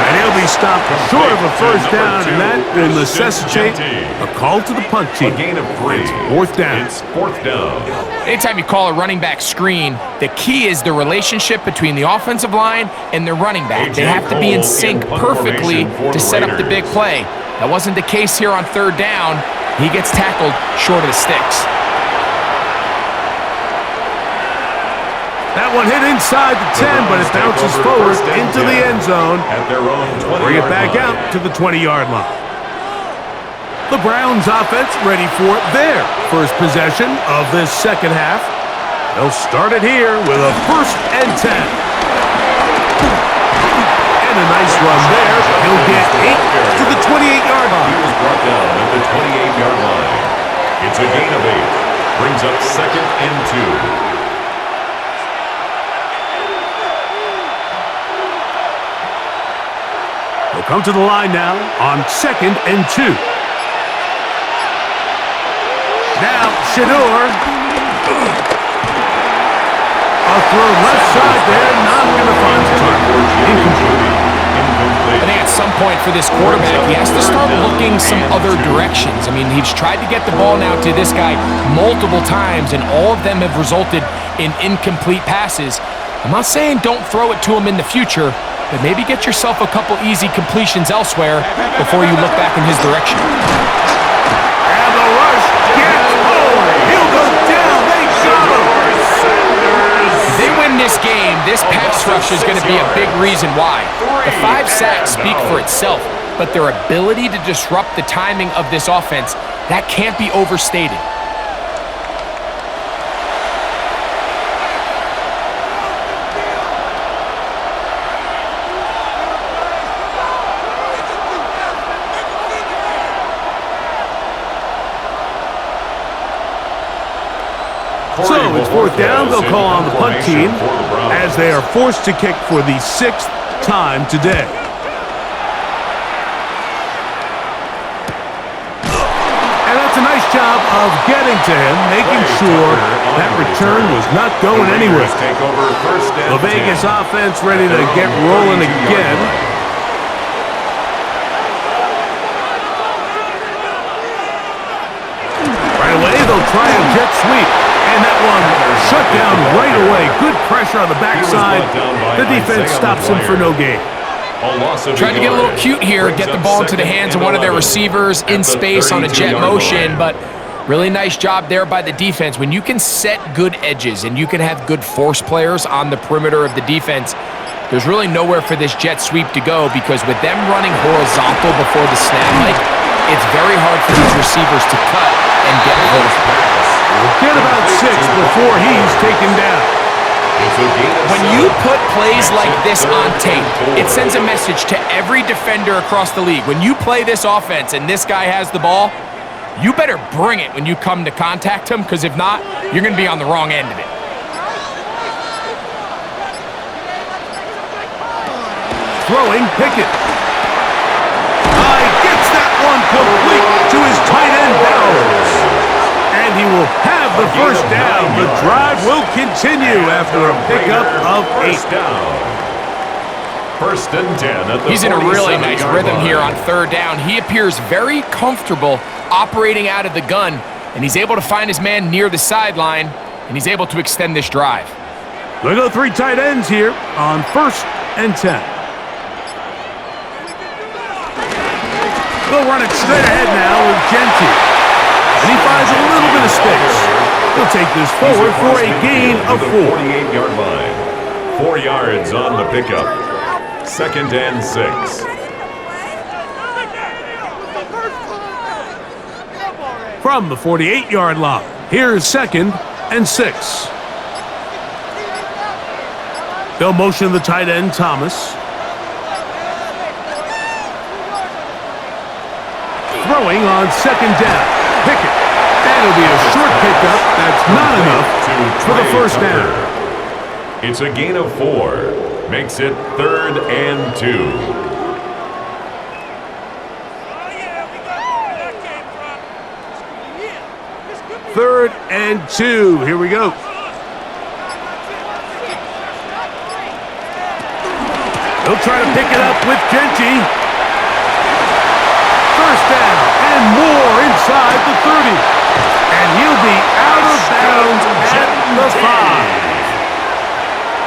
And he'll be stopped short of a first down, and that will necessitate a call to the punt team. A gain of 3. It's fourth down. It's fourth down. Anytime you call a running back screen, the key is the relationship between the offensive line and their running back. They have to be in sync perfectly to set up the big play. That wasn't the case here on third down. He gets tackled short of the sticks. That one hit inside the 10, but it bounces forward into the end zone. At their own 20-yard Bring it back out to the 20-yard line. The Browns offense ready for their first possession of this second half. They'll start it here with a 1st and 10. And a nice run there. He'll get 8 to the 28-yard line. He was brought down at the 28-yard line. It's a gain of 8. Brings up 2nd and 2. They'll come to the line now on 2nd and 2. Now, Shador. A throw left side there, not going to find the target. Incomplete. I think at some point for this quarterback, he has to start looking some other directions. I mean, he's tried to get the ball now to this guy multiple times, and all of them have resulted in incomplete passes. I'm not saying don't throw it to him in the future, but maybe get yourself a couple easy completions elsewhere before you look back in his direction. And the rush gets home. He'll go down. They got him. If they win this game, this pass rush is going to be a big reason why. The 5 sacks speak for itself, but their ability to disrupt the timing of this offense, that can't be overstated. So it's 4th down. They'll call on the punt team as they are forced to kick for the 6th time today. And that's a nice job of getting to him, making sure that return was not going anywhere. The Vegas offense ready to get rolling again. Right away, they'll try a jet sweep. And that one shut down right away. Good pressure on the backside. The defense stops him for no gain. Tried to get a little cute here, get the ball into the hands of one of their receivers in space on a jet motion, but really nice job there by the defense. When you can set good edges and you can have good force players on the perimeter of the defense, there's really nowhere for this jet sweep to go, because with them running horizontal before the snap, Mike, it's very hard for these receivers to cut and get hold of the pass. Get about 6 before he's taken down. When you put plays like this on tape, it sends a message to every defender across the league. When you play this offense and this guy has the ball, you better bring it when you come to contact him, because if not, you're going to be on the wrong end of it. Throwing Pickett. He gets that one complete to his tight end Bowers. And he will have the first down. The drive will continue after a pickup of 8. First and 10 at the He's in a really nice 47-yard rhythm line. here on third down. He appears very comfortable operating out of the gun, and he's able to find his man near the sideline, and he's able to extend this drive. They go 3 tight ends here on 1st and 10. They'll run it straight ahead now with Gentry. And he finds a little bit of space. He'll take this forward for a gain of 4. 48-yard line. 4 yards on the pickup. 2nd and 6. From the 48-yard line, here's 2nd and 6. They'll motion the tight end, Thomas. Throwing on 2nd down. Pickett. And it'll be a short pickup. That's not enough for the first down. It's a gain of 4. Makes it 3rd and 2. Third and 2. Here we go. He'll try to pick it up with Genty. First down and more inside the 30. And he'll be out of bounds at the 5.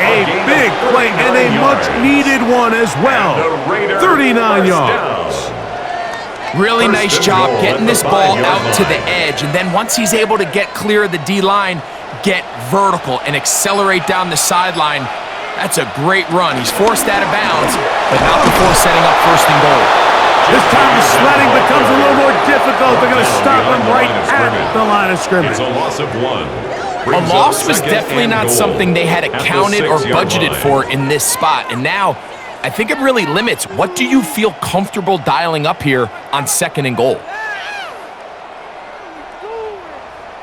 A big play and a much-needed one as well. 39 yards. Really nice job getting this ball out to the edge, and then once he's able to get clear of the D-line, get vertical and accelerate down the sideline. That's a great run. He's forced out of bounds, but not before setting up 1st and goal. This time the sledding becomes a little more difficult. They're going to stop him right at the line of scrimmage. It's a loss of 1. A loss was definitely not something they had accounted or budgeted for in this spot, and now I think it really limits. What do you feel comfortable dialing up here on 2nd and goal?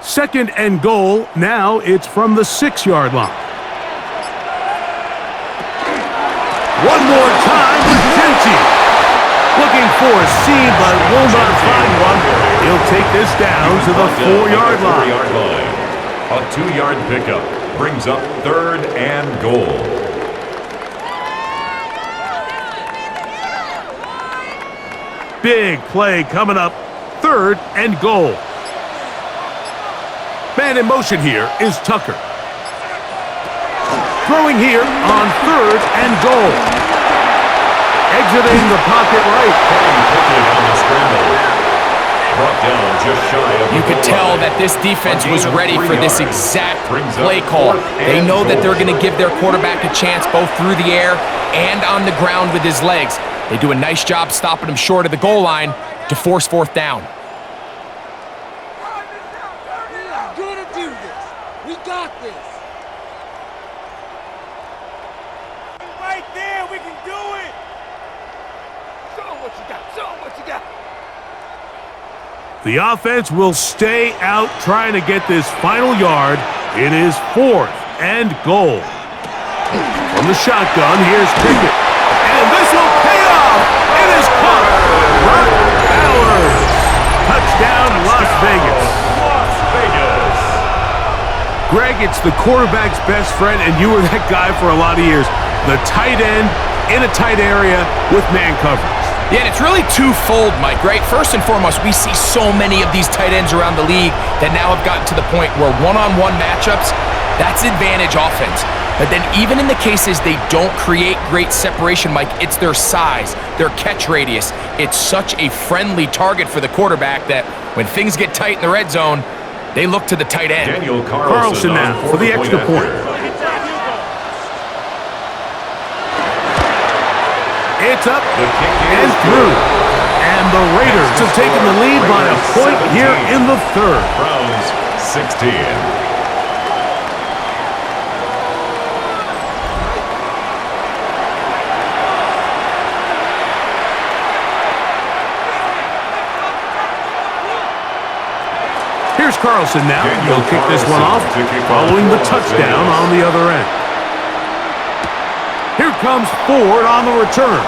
2nd and goal. Now it's from the 6-yard line. One more time with Genty. Looking for a seam, but will not find one. He'll take this down to the 4-yard line. A 2-yard pickup brings up 3rd and goal. Big play coming up. 3rd and goal. Man in motion here is Tucker. Throwing here on 3rd and goal. Exiting the pocket right. You could tell that this defense was ready for this exact play call. They know that they're going to give their quarterback a chance both through the air and on the ground with his legs. They do a nice job stopping him short of the goal line to force 4th down. We're gonna do this. We got this. Right there, we can do it. Show them what you got. Show them what you got. The offense will stay out trying to get this final yard. It is 4th and goal. From the shotgun, here's Pickett. And this will pay off. It is caught. Brock Bowers. Touchdown, Las Vegas. Las Vegas. Greg, it's the quarterback's best friend, and you were that guy for a lot of years. The tight end in a tight area with man coverage. Yeah, and it's really twofold, Mike, right? First and foremost, we see so many of these tight ends around the league that now have gotten to the point where one-on-one matchups, that's advantage offense. But then even in the cases they don't create great separation, Mike, it's their size, their catch radius. It's such a friendly target for the quarterback that when things get tight in the red zone, they look to the tight end. Daniel Carlson now for the extra point. It's up and through. And the Raiders have taken the lead by a point here in the 3rd. Browns 16. Here's Carlson now. He'll kick this one off following the touchdown on the other end. Here comes Ford on the return.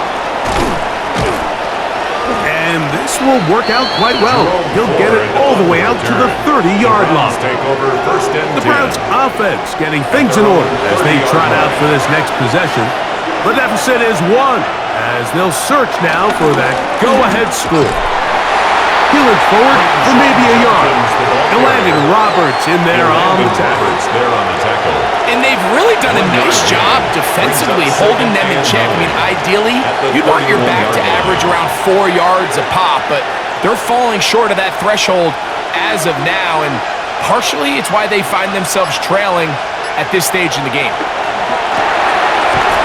And this will work out quite well. He'll get it all the way out to the 30-yard line. The Browns offense getting things in order as they trot out for this next possession. The deficit is 1 as they'll search now for that go-ahead score. Peeling forward for maybe a yard. And landing Roberts in there on the tackle. And they've really done a nice job defensively holding them in check. I mean, ideally, you'd want your back to average around 4 yards a pop, but they're falling short of that threshold as of now, and partially it's why they find themselves trailing at this stage in the game.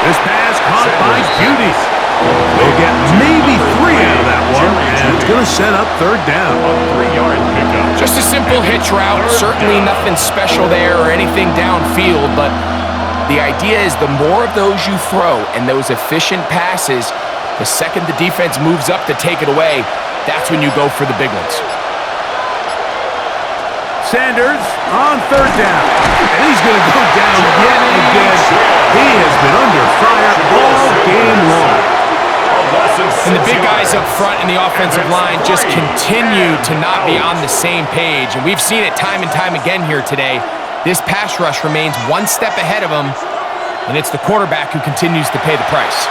This pass caught by Beauty. They'll get maybe 3 out of that one, and it's going to set up 3rd down. A 3-yard pickup. Just a simple hitch route, certainly nothing special there or anything downfield, but the idea is the more of those you throw and those efficient passes, the second the defense moves up to take it away, that's when you go for the big ones. Sanders on third down. And he's going to go down yet again. He has been under fire all game long. And the big guys up front in the offensive line just continue to not be on the same page. And we've seen it time and time again here today. This pass rush remains one step ahead of them, and it's the quarterback who continues to pay the price.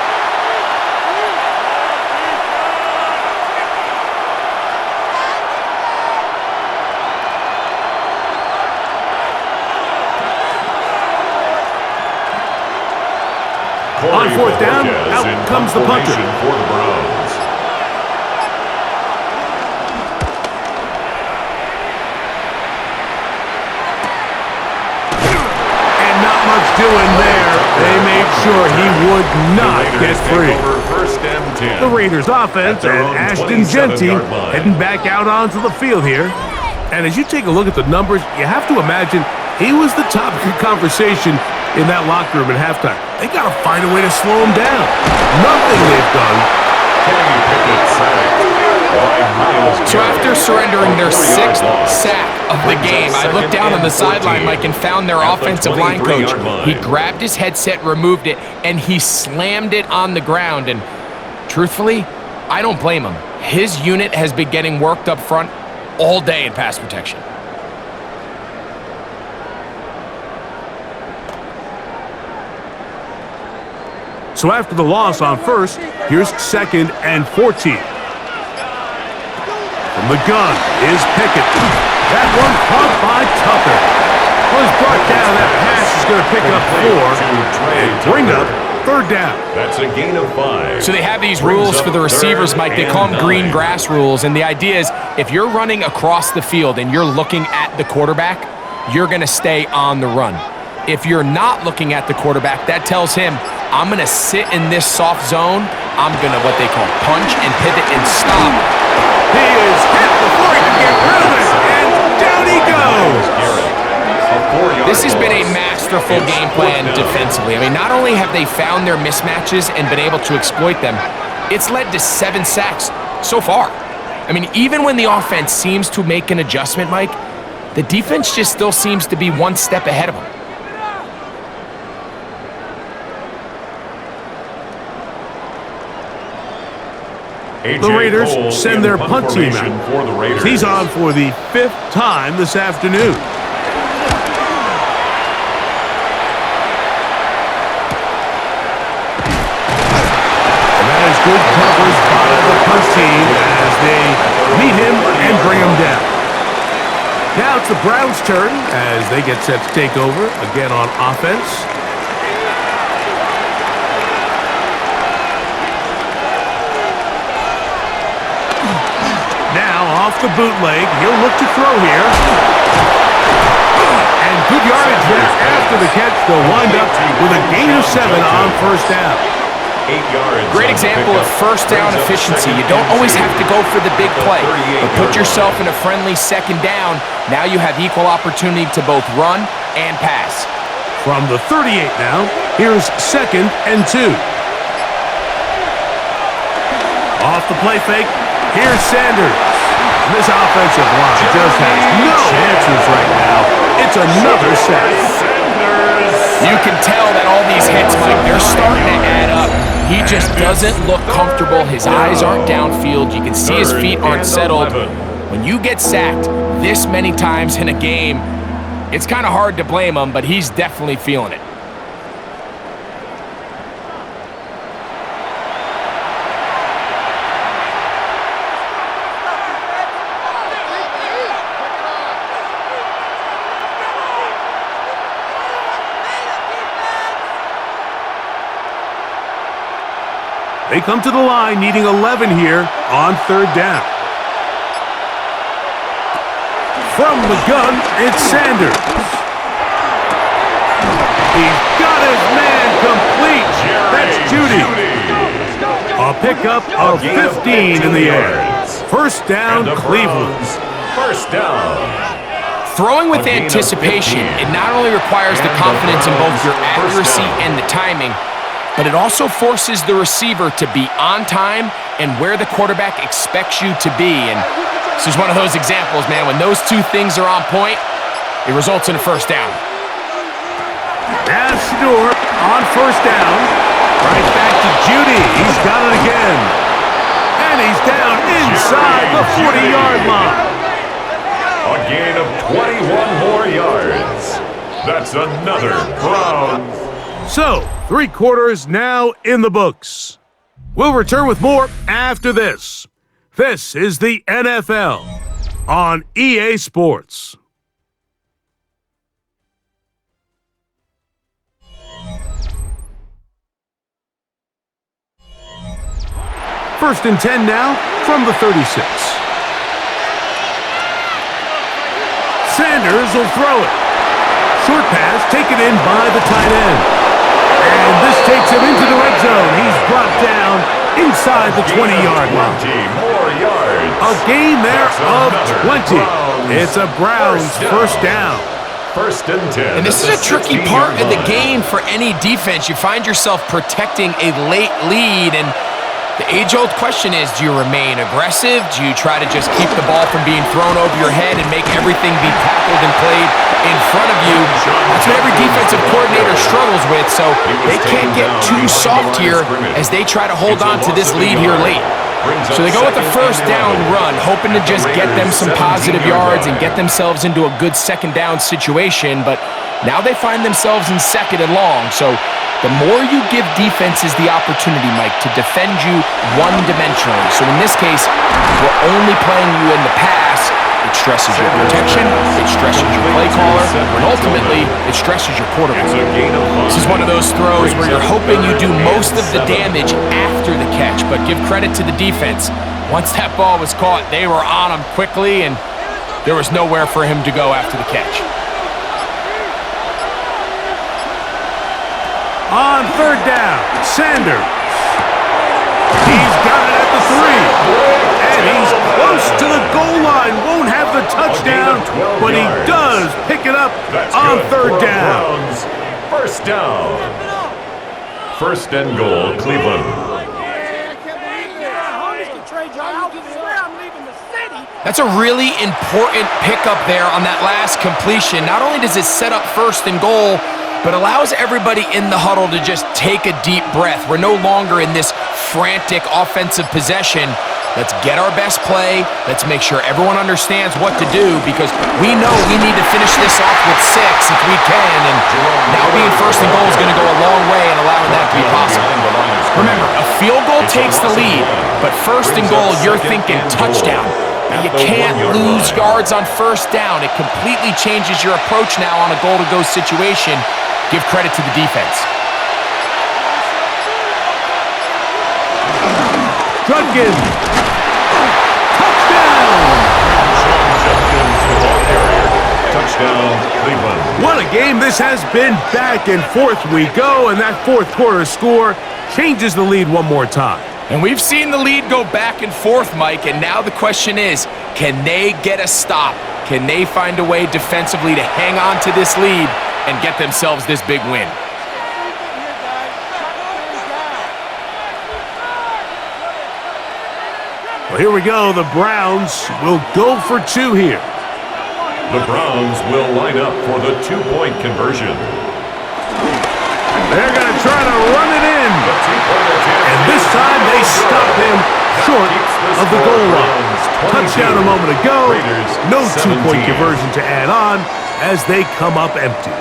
On fourth down, out comes the punter. For the Browns. And not much doing there. They made sure he would not get free. First and 10. The Raiders offense and Ashton Genty heading back out onto the field here. And as you take a look at the numbers, you have to imagine he was the topic of conversation in that locker room at halftime. They got to find a way to slow him down. Nothing they've done. So after surrendering their 6th sack of the game, I looked down on the sideline, Mike, and found their offensive line coach. He grabbed his headset, removed it, and he slammed it on the ground. And truthfully, I don't blame him. His unit has been getting worked up front all day in pass protection. So after the loss on first, here's 2nd and 14. From the gun is Pickett. That one caught by Tucker. Was brought down. That pass is going to pick up 4 and bring up third down. That's a gain of 5. So they have these rules for the receivers, Mike. They call them green grass rules. And the idea is if you're running across the field and you're looking at the quarterback, you're going to stay on the run. If you're not looking at the quarterback, that tells him, I'm going to sit in this soft zone. I'm going to what they call punch and pivot and stop. He is hit before he can get rid of it, and down he goes. This has been a masterful game plan defensively. I mean, not only have they found their mismatches and been able to exploit them, it's led to 7 sacks so far. I mean, even when the offense seems to make an adjustment, Mike, the defense just still seems to be one step ahead of them. The Raiders send their punt team out. He's on for the 5th time this afternoon. And that is good coverage by the punt team as they meet him and bring him down. Now it's the Browns' turn as they get set to take over again on offense. Off the bootleg, he'll look to throw here. And good yardage there after the catch. They'll wind up with a gain of 7 on first down. 8 yards. Great example of first down efficiency. You don't always have to go for the big play, but put yourself in a friendly second down. Now you have equal opportunity to both run and pass. From the 38 now, here's 2nd and 2. Off the play fake, here's Sanders. This offensive line just has no answers right now. It's another sack. You can tell that all these hits, Mike, they're starting to add up. He just doesn't look comfortable. His eyes aren't downfield. You can see his feet aren't settled. When you get sacked this many times in a game, it's kind of hard to blame him, but he's definitely feeling it. They come to the line needing 11 here on third down. From the gun, it's Sanders. He's got his man complete. That's Judy. A pickup of 15 in the air. First down, Cleveland. First down. Throwing with anticipation, it not only requires the confidence in both your accuracy and the timing, but it also forces the receiver to be on time and where the quarterback expects you to be. And This is one of those examples, man. When those two things are on point, it results in a first down. Now Shador on first down. Right back to Judy. He's got it again. And he's down inside the 40-yard line. A gain of 21 more yards. That's another Browns. So, 3 quarters now in the books. We'll return with more after this. This is the NFL on EA Sports. First and 10 now from the 36. Sanders will throw it. Short pass taken in by the tight end. And this takes him into the red zone. He's brought down inside the 20-yard line. More yards. A gain there of 20. It's a Browns first down. First and 10. And this is a tricky part of the game for any defense. You find yourself protecting a late lead, and the age-old question is, do you remain aggressive? Do you try to just keep the ball from being thrown over your head and make everything be tackled and played in front of you? That's what every defensive coordinator struggles with, so they can't get too soft here as they try to hold on to this lead here late. So they go with the first down run, hoping to just get them some positive yards and get themselves into a good second down situation, but now they find themselves in second and long, so the more you give defenses the opportunity, Mike, to defend you one-dimensionally. So in this case, we're only playing you in the pass. It stresses your protection, it stresses your play caller, and ultimately, it stresses your quarterback. This is one of those throws where you're hoping you do most of the damage after the catch, but give credit to the defense. Once that ball was caught, they were on him quickly, and there was nowhere for him to go after the catch. On third down, Sanders. He's got it at the 3. And he's close to the goal line. Won't have the touchdown, but he does pick it up on third down. First down. First and goal, Cleveland. That's a really important pickup there on that last completion. Not only does it set up first and goal, but allows everybody in the huddle to just take a deep breath. We're no longer in this frantic offensive possession. Let's get our best play. Let's make sure everyone understands what to do, because we know we need to finish this off with 6 if we can, and now being first and goal is going to go a long way in allowing that to be possible. Remember, a field goal takes the lead, but first and goal, you're thinking touchdown. Now, you can't lose yards on first down. It completely changes your approach now on a goal-to-go situation. Give credit to the defense. Judkins. Touchdown! Touchdown, Cleveland. What a game this has been. Back and forth we go, and that fourth quarter score changes the lead one more time. And we've seen the lead go back and forth, Mike, and now the question is, can they get a stop? Can they find a way defensively to hang on to this lead and get themselves this big win? Well, here we go. The Browns will go for 2 here. The Browns will line up for the 2-point conversion. They're going to try to run it in. And this time they stop him short of the goal line. Touchdown a moment ago. No 2-point conversion to add on as they come up empty.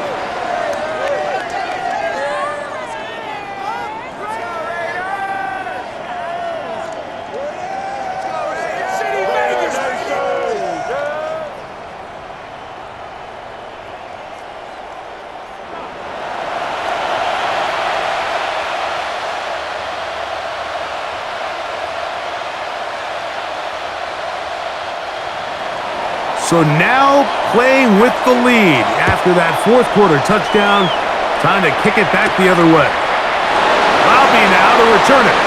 So now playing with the lead after that fourth quarter touchdown. Time to kick it back the other way. Bobby now to return it.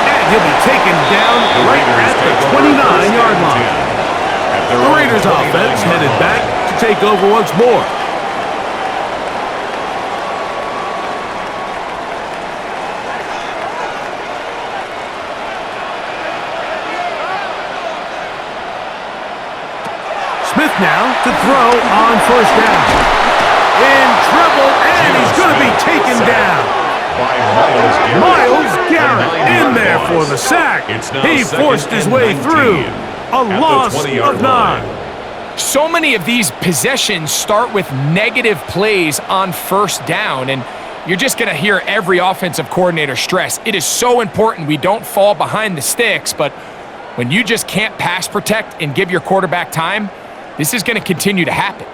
And he'll be taken down right at the 29-yard line. The Raiders offense headed back to take over once more. now to throw on first down. In trouble, and he's going to be taken down. By Myles Garrett in there for the sack. He forced his way through. A loss of 9. So many of these possessions start with negative plays on first down, and you're just going to hear every offensive coordinator stress. It is so important we don't fall behind the sticks, but when you just can't pass protect and give your quarterback time, this is going to continue to happen.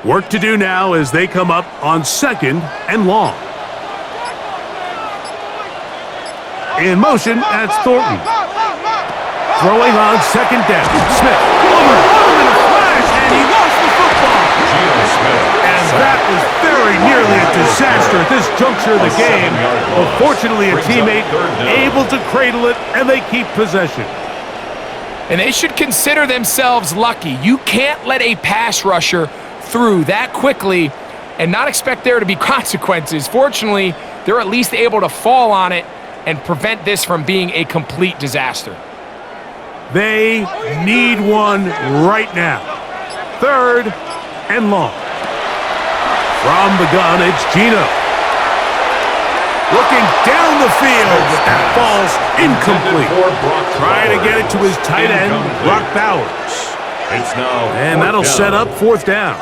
Work to do now as they come up on second and long. In motion, that's Thornton. Throwing on second down. Smith over in a flash, and he lost the football. And that was very nearly a disaster at this juncture of the game. But fortunately, a teammate able to cradle it, and they keep possession. And they should consider themselves lucky. You can't let a pass rusher through that quickly and not expect there to be consequences. Fortunately, they're at least able to fall on it and prevent this from being a complete disaster. They need one right now. Third and long. From the gun, it's Gino. Looking down the field, but that falls incomplete. Trying to get it to his tight end, Brock Bowers. And that'll set up fourth down.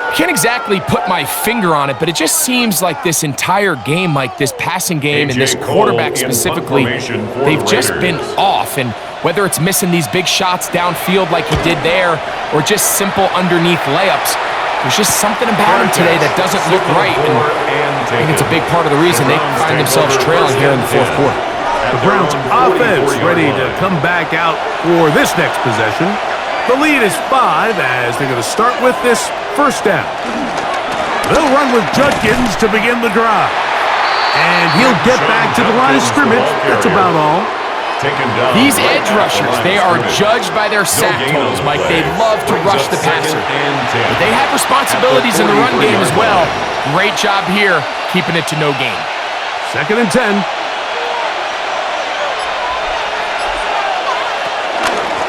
I can't exactly put my finger on it, but it just seems like this entire game, Mike, this passing game and this quarterback specifically, they've just been off. And whether it's missing these big shots downfield like he did there or just simple underneath layups, there's just something about him today that doesn't look right. And I think it's a big part of the reason they find themselves trailing here in the fourth quarter. The Browns offense ready to come back out for this next possession. The lead is 5 as they're going to start with this first down. They'll run with Judkins to begin the drive. And he'll get back to the line of scrimmage. That's about all. These edge rushers, they are judged by their sack totals, Mike. They love to rush the passer. But they have responsibilities in the run game as well. Great job here, keeping it to no gain. 2nd and 10.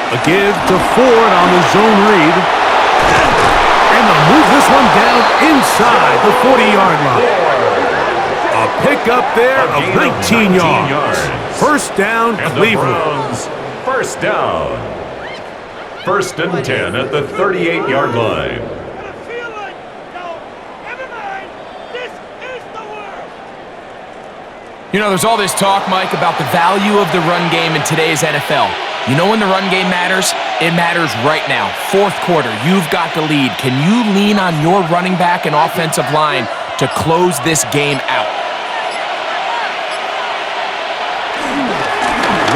A give to Ford on the zone read. And they'll move this one down inside the 40-yard line. A pickup there of 19 yards. First down, Cleveland. First down. 1st and 10 at the 38-yard line. You know, there's all this talk, Mike, about the value of the run game in today's NFL. You know when the run game matters? It matters right now. Fourth quarter, you've got the lead. Can you lean on your running back and offensive line to close this game out?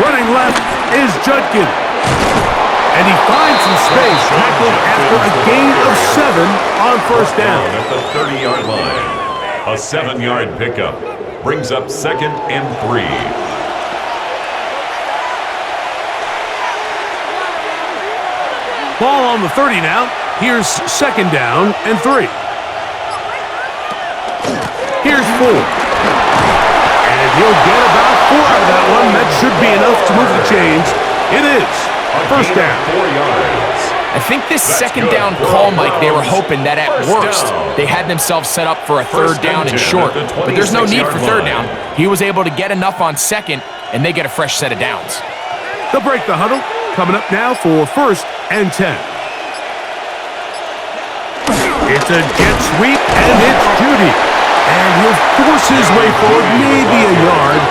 Running left is Judkins. And he finds some space, tackled after a gain of 7 on first down. At the 30-yard line, a 7-yard pickup brings up 2nd and 3. Ball on the 30 now. Here's 2nd down and 3. Here's 4. And he'll get about 4 out of that one. That should be enough to move the chains. It is. First down. 4 yards. I think this 2nd down call, Mike, they were hoping that at worst they had themselves set up for a 3rd down and short. But there's no need for 3rd down. He was able to get enough on 2nd, and they get a fresh set of downs. They'll break the huddle. Coming up now for 1st and 10. It's a jet sweep, and it's Judy. And he'll force his way forward, maybe a yard.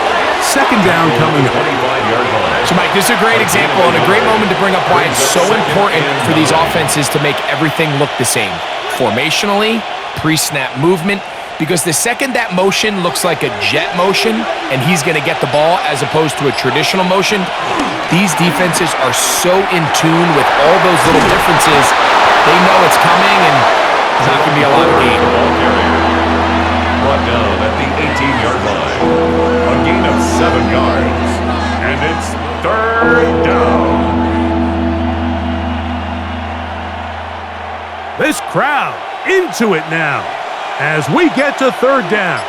2nd down coming up. So, Mike, this is a great example and a great moment to bring up why it's so important for these offenses to make everything look the same. Formationally, pre-snap movement, because the second that motion looks like a jet motion and he's going to get the ball as opposed to a traditional motion, these defenses are so in tune with all those little differences. They know it's coming and there's not going to be a lot of gain. Brought down at the 18-yard line. A gain of 7 yards. And it's 3rd down. This crowd into it now as we get to 3rd down.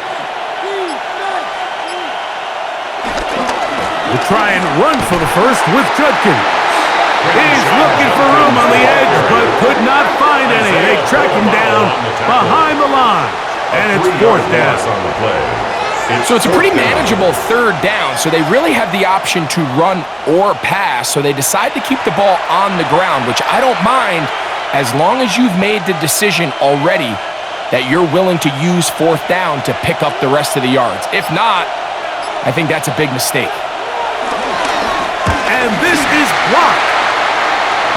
Will try and run for the first with Judkins. He's looking for room on the edge, but could not find any. They track him down behind the line, and it's fourth down. So it's a pretty manageable third down, so they really have the option to run or pass, so they decide to keep the ball on the ground, which I don't mind as long as you've made the decision already that you're willing to use fourth down to pick up the rest of the yards. If not, I think that's a big mistake. And this is blocked.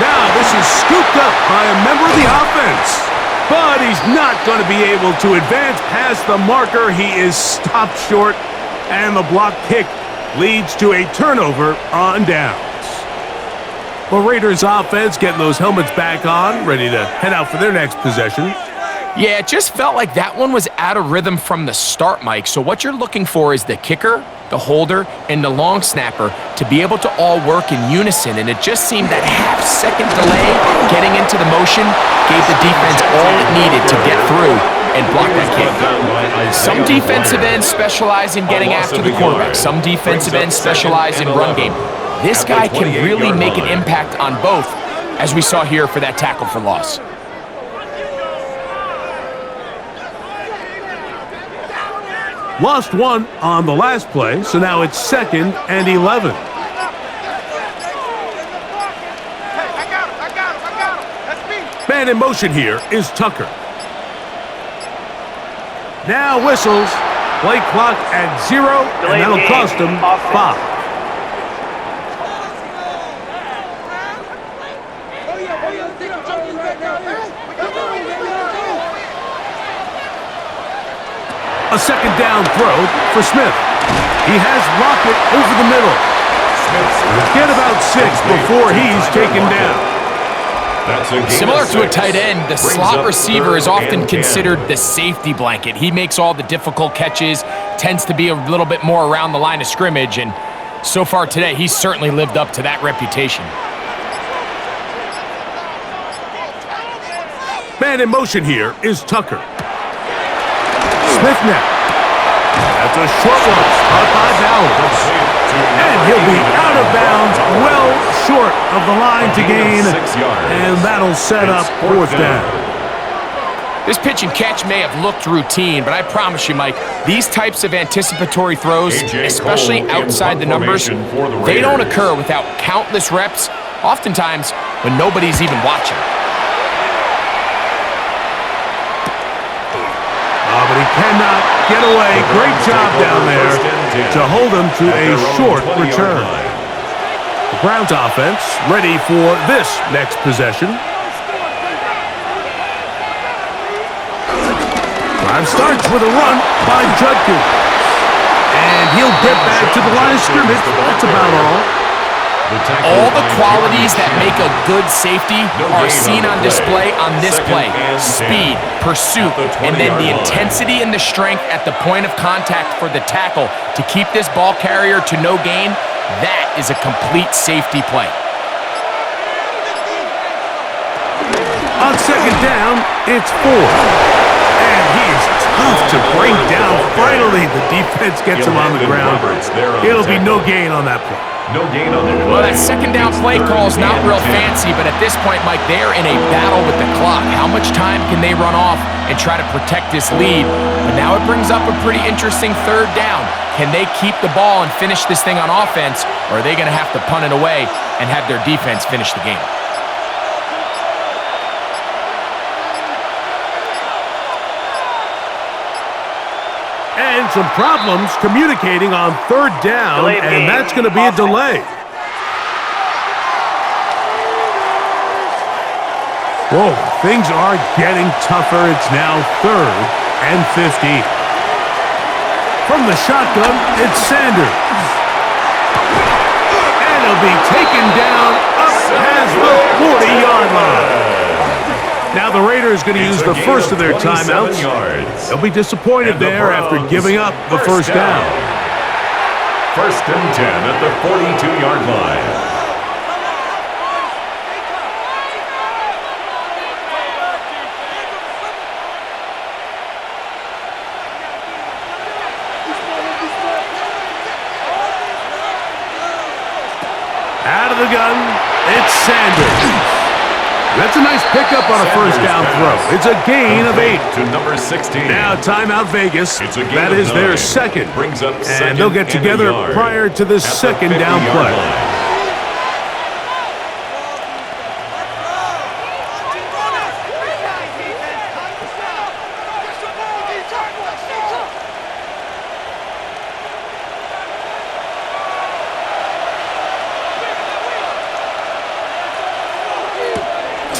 Now this is scooped up by a member of the offense. But he's not going to be able to advance past the marker. He is stopped short, and the block kick leads to a turnover on downs. Well, Raiders offense getting those helmets back on, ready to head out for their next possession. Yeah, it just felt like that one was out of rhythm from the start, Mike. So what you're looking for is the kicker, the holder, and the long snapper to be able to all work in unison. And it just seemed that half-second delay getting into the motion gave the defense all it needed to get through and block that kick. Some defensive ends specialize in getting after the quarterback. Some defensive ends specialize in run game. This guy can really make an impact on both, as we saw here for that tackle for loss. Lost one on the last play, so now it's 2nd and 11. Hey, I got him. That's me. Man in motion here is Tucker. Now whistles. Play clock at 0, and that'll cost him 5. A second down throw for Smith. He has Lockett over the middle. Get about 6 before he's taken down. Similar to a tight end, the slot receiver is often considered the safety blanket. He makes all the difficult catches, tends to be a little bit more around the line of scrimmage, and so far today, he's certainly lived up to that reputation. Man in motion here is Tucker. Smith now. That's a short one, caught by Bowers. And he'll be out of bounds, well short of the line to gain, and that'll set up fourth down. This pitch and catch may have looked routine, but I promise you, Mike, these types of anticipatory throws, especially outside the numbers, they don't occur without countless reps, oftentimes when nobody's even watching. But he cannot get away. Great job down there to hold him to a short return. The Browns offense ready for this next possession. Drive starts with a run by Judkins. And he'll get back to the line of scrimmage. That's about all. All the qualities that make a good safety are seen on display on this play. Speed, pursuit, and then the intensity and the strength at the point of contact for the tackle to keep this ball carrier to no gain. That is a complete safety play. On second down, it's 4. And he is tough to bring down. Finally, the defense gets him on the ground. It'll be no gain on that play. No gain on the play. Well, that second down play call is not real fancy, but at this point, Mike, they're in a battle with the clock. How much time can they run off and try to protect this lead? But now it brings up a pretty interesting third down. Can they keep the ball and finish this thing on offense, or are they going to have to punt it away and have their defense finish the game? And some problems communicating on third down, and that's going to be a delay. Whoa, things are getting tougher. It's now 3rd and 15. From the shotgun, it's Sanders. And he'll be taken down up past the 40-yard line. Now the Raiders going to use the first of their timeouts. They'll be disappointed there after giving up the first down. 1st and 10 at the 42-yard line. the gun. It's Sanders. That's a nice pickup on a first down throw. It's a gain of 8. To number 16. Now timeout Vegas. It's a gain That of is their 9. second. Brings up And second they'll get and a together yard prior to the at the second down 50-yard play. line.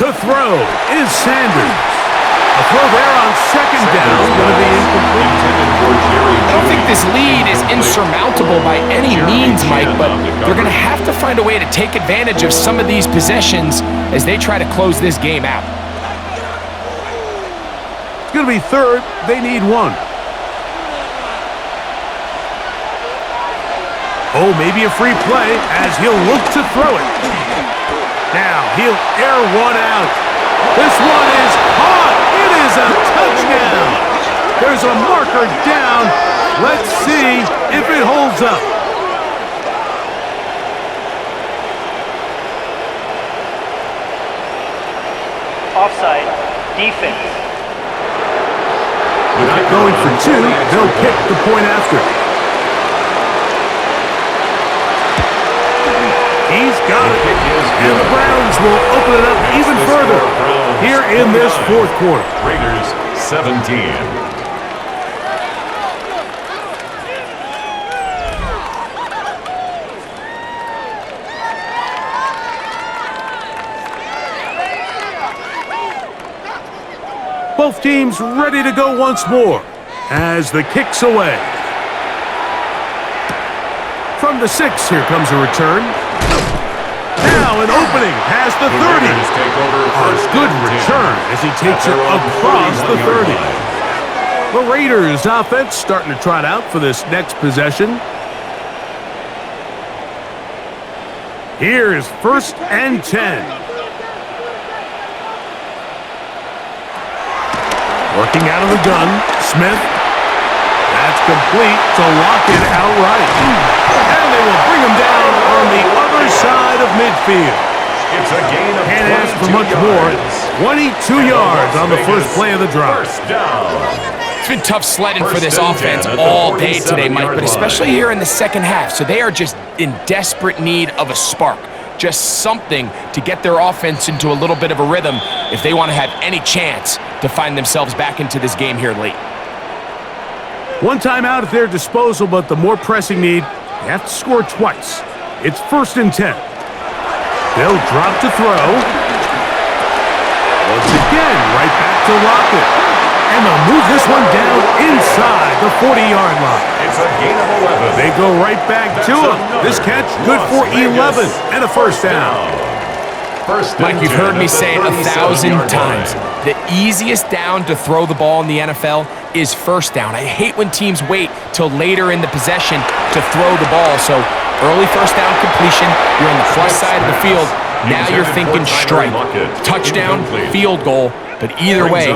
To throw is Sanders. A throw there on second down is going to be incomplete. I don't think this lead is insurmountable by any means, Mike, but they're going to have to find a way to take advantage of some of these possessions as they try to close this game out. It's going to be third. They need 1. Oh, maybe a free play as he'll look to throw it. Now he'll air one out. This one is caught. It is a touchdown. There's a marker down. Let's see if it holds up. Offside. Defense. Not going for 2. They'll kick the point after. He's got it. And the Browns will open it up even further here in this fourth quarter. Raiders 17. Both teams ready to go once more as the kick's away. From the 6, here comes a return. Now an opening past the 30. A good return as he takes it across the 30. The Raiders offense starting to trot out for this next possession. Here's 1st and 10. Working out of the gun, Smith. That's complete to lock it outright. And they will bring him down on the other side of midfield. It's a gain of Can't ask for 22 much yards. more. 22 yards on the first play of the drive. First down. It's been tough sledding for this First and offense 10 at the all day today, 47-yard Mike, but line. especially here in the second half. So they are just in desperate need of a spark. Just something to get their offense into a little bit of a rhythm if they want to have any chance to find themselves back into this game here late. One timeout at their disposal, but the more pressing need, they have to score twice. It's 1st and 10. They'll drop to throw. Once again, right back to Lockett. And they'll move this one down inside the 40-yard line. It's a gain of 11. They go right back to him. This catch good for 11 and a first down. Mike, you've heard me say it 1,000 times. The easiest down to throw the ball in the NFL is first down. I hate when teams wait till later in the possession to throw the ball. So early first down completion, you're on the plus side of the field. Now you're thinking strike, touchdown, field goal. But either way,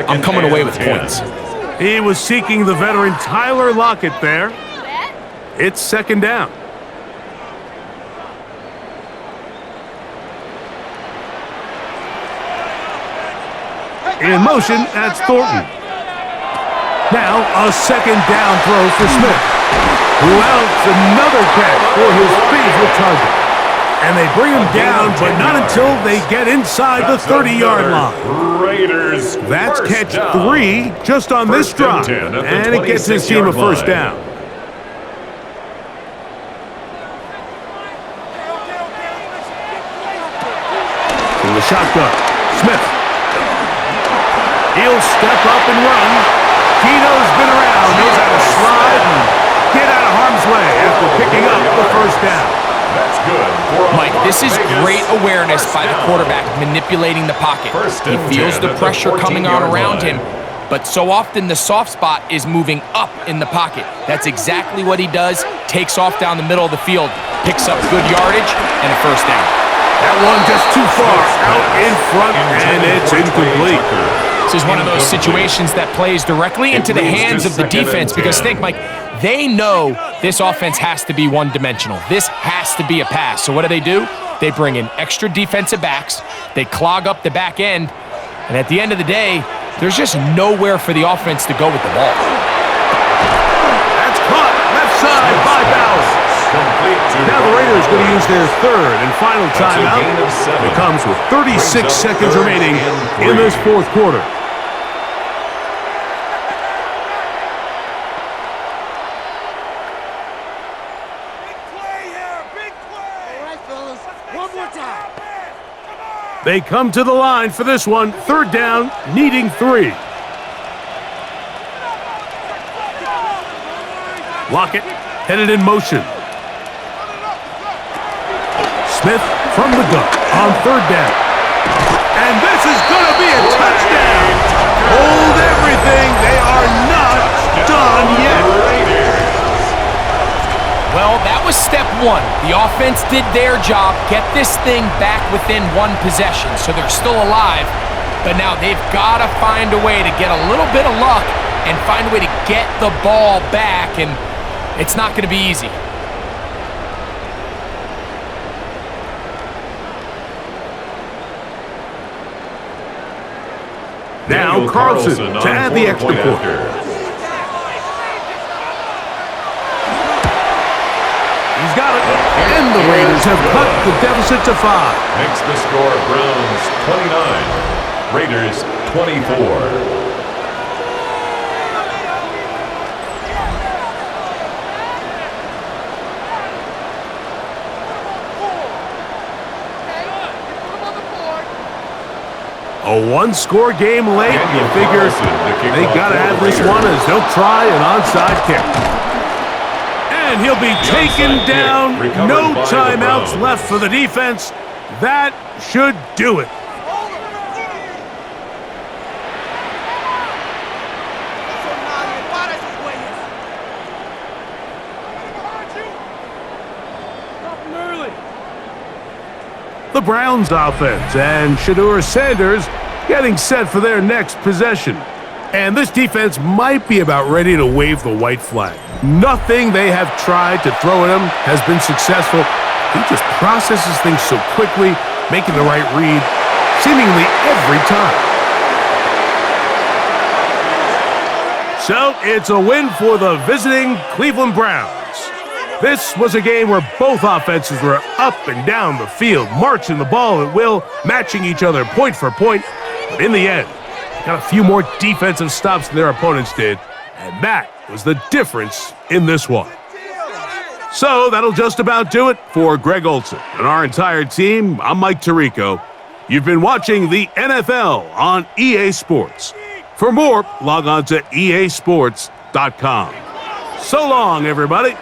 I'm coming away with points. He was seeking the veteran Tyler Lockett there. It's 2nd down. In motion, that's Thornton. Now, a 2nd down throw for Smith. Who else? Another catch for his favorite target. And they bring him down, but not until they get inside the 30-yard line. Raiders. That's catch 3 just on this drive. And it gets his team a first down. To the shotgun. Smith. He'll step up and run. Keno's been around, knows how to slide and get out of harm's way after picking up the first down. That's good. Mike, this is great awareness by the quarterback manipulating the pocket. He feels the pressure coming on around him, but so often the soft spot is moving up in the pocket. That's exactly what he does. Takes off down the middle of the field, picks up good yardage, and a first down. That one just too far out in front, and it's incomplete. This is one of those situations that plays directly into the hands of the defense because think, Mike, They know this offense has to be one-dimensional. This has to be a pass. So what do? They bring in extra defensive backs. They clog up the back end. And at the end of the day, there's just nowhere for the offense to go with the ball. That's caught left side by Bowers. Now the Raiders going to use their third and final timeout. It comes with 36 seconds remaining in this fourth quarter. They come to the line for this one. Third down, needing 3. Lockett headed in motion. Smith from the gun on third down. And this is going to be a touchdown. Hold everything. They are not done yet. Well, that was step one. The offense did their job, get this thing back within one possession, so they're still alive. But now they've got to find a way to get a little bit of luck and find a way to get the ball back, and it's not going to be easy. Now Carlson to add the extra point. He's got it. And the Raiders have cut the deficit to 5. Makes the score Browns 29, Raiders 24. A one-score game late. You figure they got to have this one as they'll try an onside kick. And he'll be taken down. No timeouts left for the defense. That should do it. The Browns offense and Shedeur Sanders getting set for their next possession. And this defense might be about ready to wave the white flag. Nothing they have tried to throw at him has been successful. He just processes things so quickly, making the right read seemingly every time. So it's a win for the visiting Cleveland Browns. This was a game where both offenses were up and down the field, marching the ball at will, matching each other point for point. But in the end, they got a few more defensive stops than their opponents did, and that was the difference in this one. So that'll just about do it for Greg Olson and our entire team. I'm Mike Tirico. You've been watching the NFL on EA Sports. For more, log on to easports.com. So long, everybody.